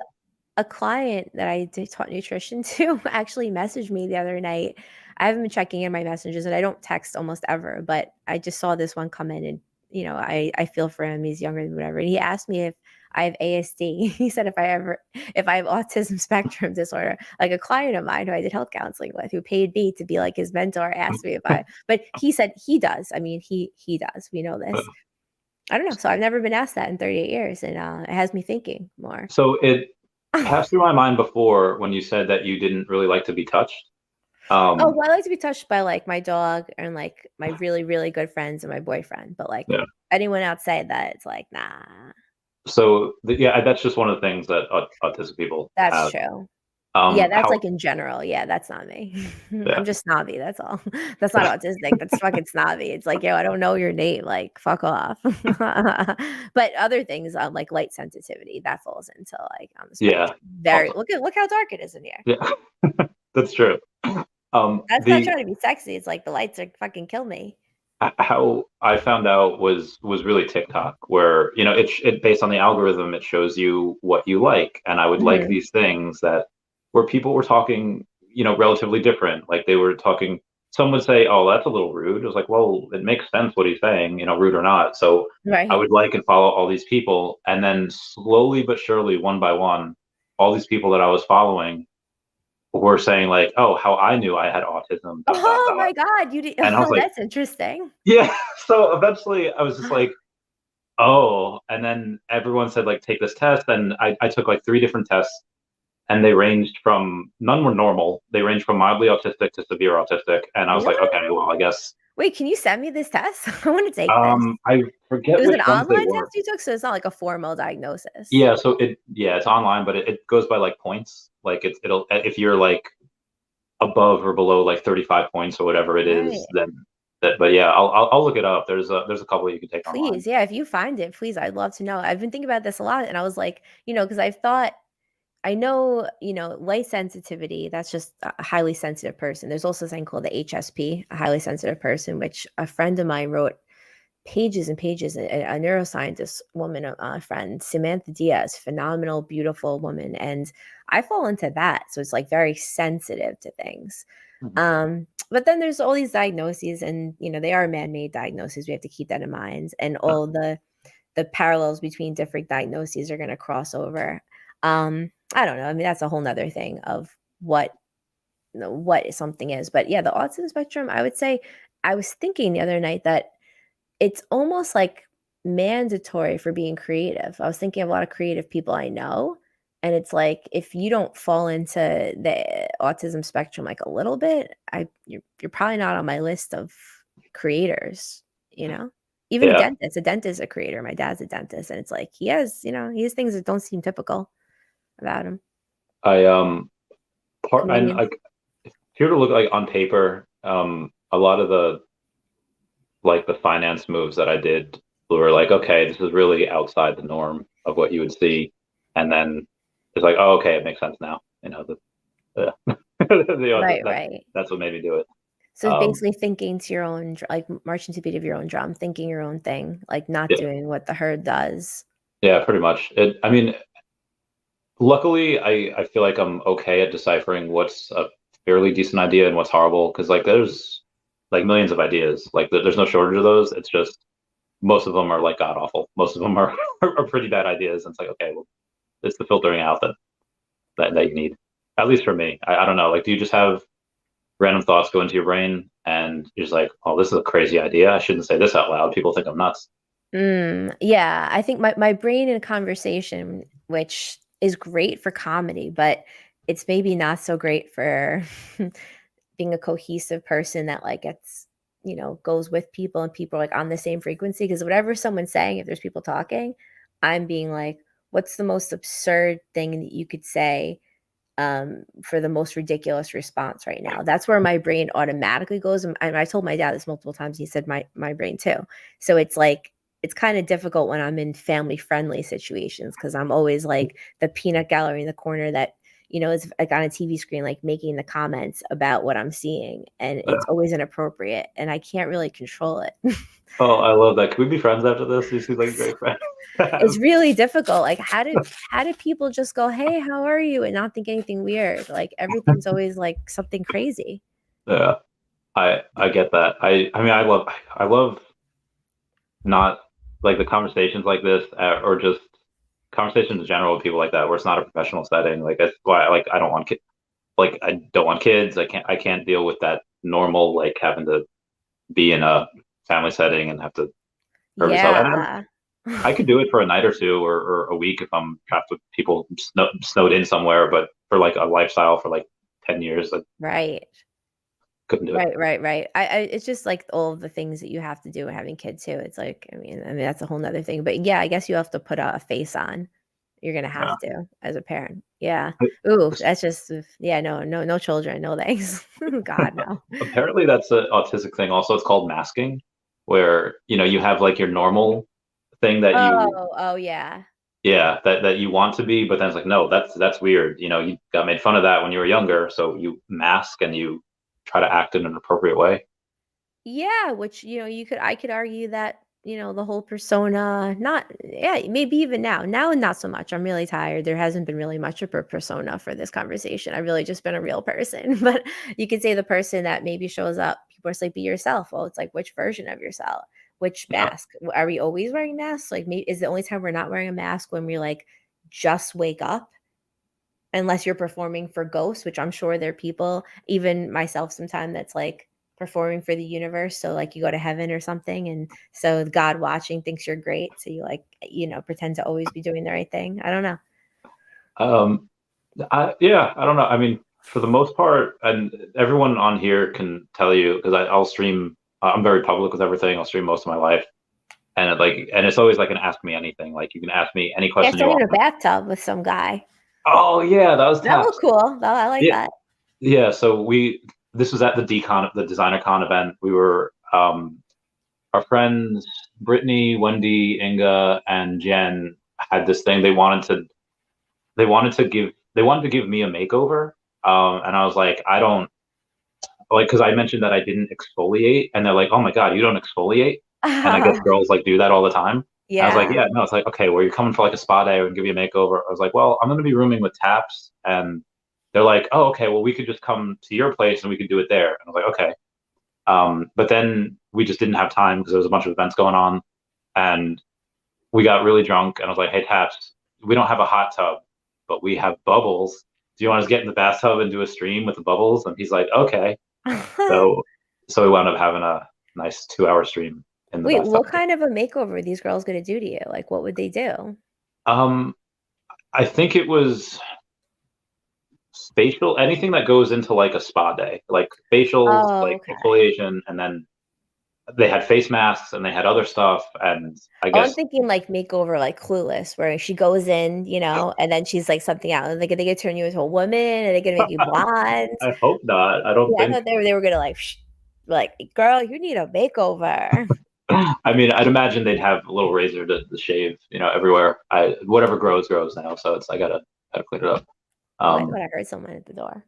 a client that I did taught nutrition to actually messaged me the other night. I haven't been checking in my messages, and I don't text almost ever, but I just saw this one come in, and I feel for him. He's younger than whatever. And he asked me if I have ASD. He said if I have autism spectrum disorder. Like a client of mine who I did health counseling with, who paid me to be like his mentor, asked me if but he said he does. I mean, he does. We know this. I don't know. So I've never been asked that in 38 years, and it has me thinking more. So it passed through my mind before when you said that you didn't really like to be touched. Oh, Um, well, I like to be touched by, like, my dog and, like, my really, really good friends and my boyfriend, but, like, yeah. anyone outside that, it's like, "Nah." So yeah, that's just one of the things that autistic people That's have. true. Yeah, that's, How like, in general. Yeah, that's not me. yeah, I'm just snobby, that's all. That's not autistic, that's fucking snobby. It's like, "Yo, I don't know your name, like, fuck off." But other things, like light sensitivity, that falls into, like, on the yeah, spectrum. Very also look how dark it is in here. yeah, that's true. That's not The trying to be sexy, it's like the lights are fucking kill me. how I found out was really TikTok, where it based on the algorithm, it shows you what you like, and I would like Mhm. these things that where people were talking, relatively different. Like they were talking. Some would say, "Oh, that's a little rude." I was like, "Well, it makes sense what he's saying, rude or not." So I Right. would like and follow all these people, and then slowly but surely, one by one, all these people that I was following were saying like, "Oh, how I knew I had autism." Dot dot Oh dot. my god, you did And I was oh, like, that's interesting. yeah. So eventually I was just like, oh, and then everyone said like take this test, and I took like three different tests, and they ranged from none were normal. They ranged from mildly autistic to severe autistic, and I was like, Really? okay, well, I guess Wait, can you send me this test? I wanna take this. I It forget was an which ones they online were. test you took, so it's not like a formal diagnosis. Yeah, so it's online, but it goes by like points. Like it'll if you're like above or below like 35 points or whatever it is, Right. then that. But yeah, I'll look it up. There's a couple you can take online. Please, yeah, if you find it, please, I'd love to know. I've been thinking about this a lot, and I was like, because I thought I know, light sensitivity, that's just a highly sensitive person. There's also something called the HSP, a highly sensitive person, which a friend of mine wrote pages and pages. A neuroscientist woman, a friend, Samantha Diaz, phenomenal, beautiful woman, and I fall into that. So it's like very sensitive to things. Mhm. But then there's all these diagnoses, and they are man-made diagnoses. We have to keep that in mind, and Yeah. all the parallels between different diagnoses are going to cross over. I don't know. I mean, that's a whole nother thing of what something is. But yeah, the autism spectrum, I would say, I was thinking the other night that it's almost like mandatory for being creative. I was thinking of a lot of creative people I know, and it's like if you don't fall into the autism spectrum like a little bit, you're probably not on my list of creators, you know? Even a Yeah. dentist. A dentist is a creator. My dad's a dentist, and it's like he has things that don't seem typical about him. I part and Comedians. like if you were to look like on paper, a lot of the finance moves that I did were like, okay, this is really outside the norm of what you would see, and then it's like, oh, okay, it makes sense now. Right, That right. that's what made me do it. So it's Um, basically thinking to your own like marching to the beat of your own drum, thinking your own thing, like not yeah, doing what the herd does. yeah, pretty much. I mean, luckily, I feel like I'm okay at deciphering what's a fairly decent idea and what's horrible because like there's like millions of ideas. Like there's no shortage of those. It's just most of them are like god awful. Most of them are are pretty bad ideas. And it's like okay, well, it's the filtering out that you need. At least for me, I don't know. Like, do you just have random thoughts go into your brain and you're just like, oh, this is a crazy idea. I shouldn't say this out loud. People think I'm nuts. Yeah, I think my brain in conversation, which is great for comedy, but it's maybe not so great for being a cohesive person that like gets, goes with people and people are like on the same frequency. Because whatever someone's saying, if there's people talking, I'm being like, what's the most absurd thing that you could say for the most ridiculous response right now? That's where my brain automatically goes. And I told my dad this multiple times. He said my brain too. So it's like, it's kind of difficult when I'm in family friendly situations because I'm always like the peanut gallery in the corner that, is like on a TV screen, like making the comments about what I'm seeing. And Yeah. it's always inappropriate and I can't really control it. Oh, I love that. Can we be friends after this? You seem like a great friend. It's really difficult. Like how do people just go, "Hey, how are you?" and not think anything weird? Like everything's always like something crazy. Yeah, I get that. I mean, I love not like the conversations like this, or just conversations in general with people like that, where it's not a professional setting. Like that's why, like, I don't want kids. Like, I don't want kids. I can't deal with that normal, like, having to be in a family setting and have to hurt myself. And Yeah. I could do it for a night or two, or a week if I'm trapped with people snowed in somewhere. But for like a lifestyle for like 10 years, I Right. couldn't do it. Right. I it's just like all of the things that you have to do with having kids too. It's like, I mean that's a whole nother thing. But yeah, I guess you have to put a face on. You're gonna Yeah. have to as a parent. Yeah. Ooh, that's just yeah, no children, no thanks. God no. Apparently, that's an autistic thing. Also, it's called masking, where you have like your normal thing that you, Oh yeah. yeah, that you want to be, but then it's like, no, that's weird. You got made fun of that when you were younger, so you mask and you try to act in an appropriate way. Yeah, which, I could argue that, the whole persona, not, yeah, maybe even now. Now, not so much. I'm really tired. There hasn't been really much of a persona for this conversation. I've really just been a real person. But you could say the person that maybe shows up, people are like, be yourself. Well, it's like, which version of yourself? Which Yeah. mask? Are we always wearing masks? Like, maybe is the only time we're not wearing a mask when we like just wake up? Unless you're performing for ghosts, which I'm sure there are people, even myself sometime that's like performing for the universe. So like you go to heaven or something and so God watching thinks you're great. So you like, pretend to always be doing the right thing. I don't know. Um, yeah, I don't know. I mean, for the most part, and everyone on here can tell you, because I'll stream. I'm very public with everything. I'll stream most of my life, and it's always like an ask me anything. Like, you can ask me any Yeah, question you so in want. a bathtub with some guy. Oh yeah, that was That looked Taps. cool. I like Yeah, that. yeah. So this was at the DCon, the Designer Con event. We were our friends Brittany, Wendy, Inga, and Jen had this thing. They wanted to give me a makeover. And I was like, I don't like, because I mentioned that I didn't exfoliate, and they're like, oh my God, you don't exfoliate? And I guess girls like do that all the time. And I was like, Yeah. yeah, no. It's like, okay, well, you're coming for like a spa day and give you a makeover. I was like, well, I'm going to be rooming with Taps, and they're like, oh, okay, well, we could just come to your place and we could do it there. And I was like, okay. But then we just didn't have time because there was a bunch of events going on, and we got really drunk. And I was like, hey, Taps, we don't have a hot tub, but we have bubbles. Do you want to get in the bathtub and do a stream with the bubbles? And he's like, okay. So so we wound up having a nice 2 hour stream in the Wait, bathtub. what kind of a makeover are these girls gonna do to you? Like, what would they do? Um, I think it was facial, anything that goes into like a spa day, like facials, Oh, like okay. exfoliation, and then they had face masks and they had other stuff. And I Oh, I'm guess thinking like makeover, like Clueless, where she goes in, and then she's like something out. Like, are they gonna turn you into a woman? Are they gonna make you blonde? I hope not. I don't Yeah, I think. thought they were gonna like, girl, you need a makeover. I mean, I'd imagine they'd have a little razor to shave, everywhere. Whatever grows now. So I gotta clean it up. Oh, I thought Um, I heard someone at the door.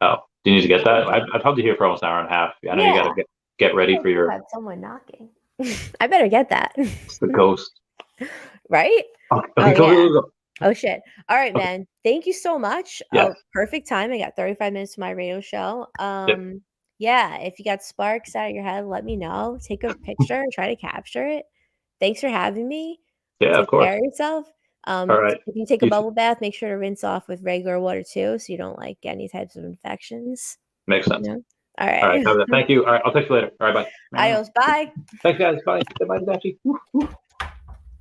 oh, do you need to get that? Okay. I've held you here for almost an hour and a half. I know you Yeah, gotta get ready I for do your have someone knocking. I better get that. the ghost. Right? Okay, Oh okay, go, yeah. go, go. Oh shit. All right, Okay, man. Thank you so much. yes, Oh, perfect time. I got 35 minutes to my radio show. yep, Yeah, if you got sparks out of your head, let me know. Take a picture, try to capture it. Thanks for having me. yeah, of Take course. care of yourself. All right, If you take a you bubble bath, make sure to rinse off with regular water too, so you don't like get any types of infections. makes You sense. know? All All right, right. have that. Thank you. All right, I'll text you later. All right, bye. Adios. Bye. Thanks, guys. Bye. Bye, Dachi.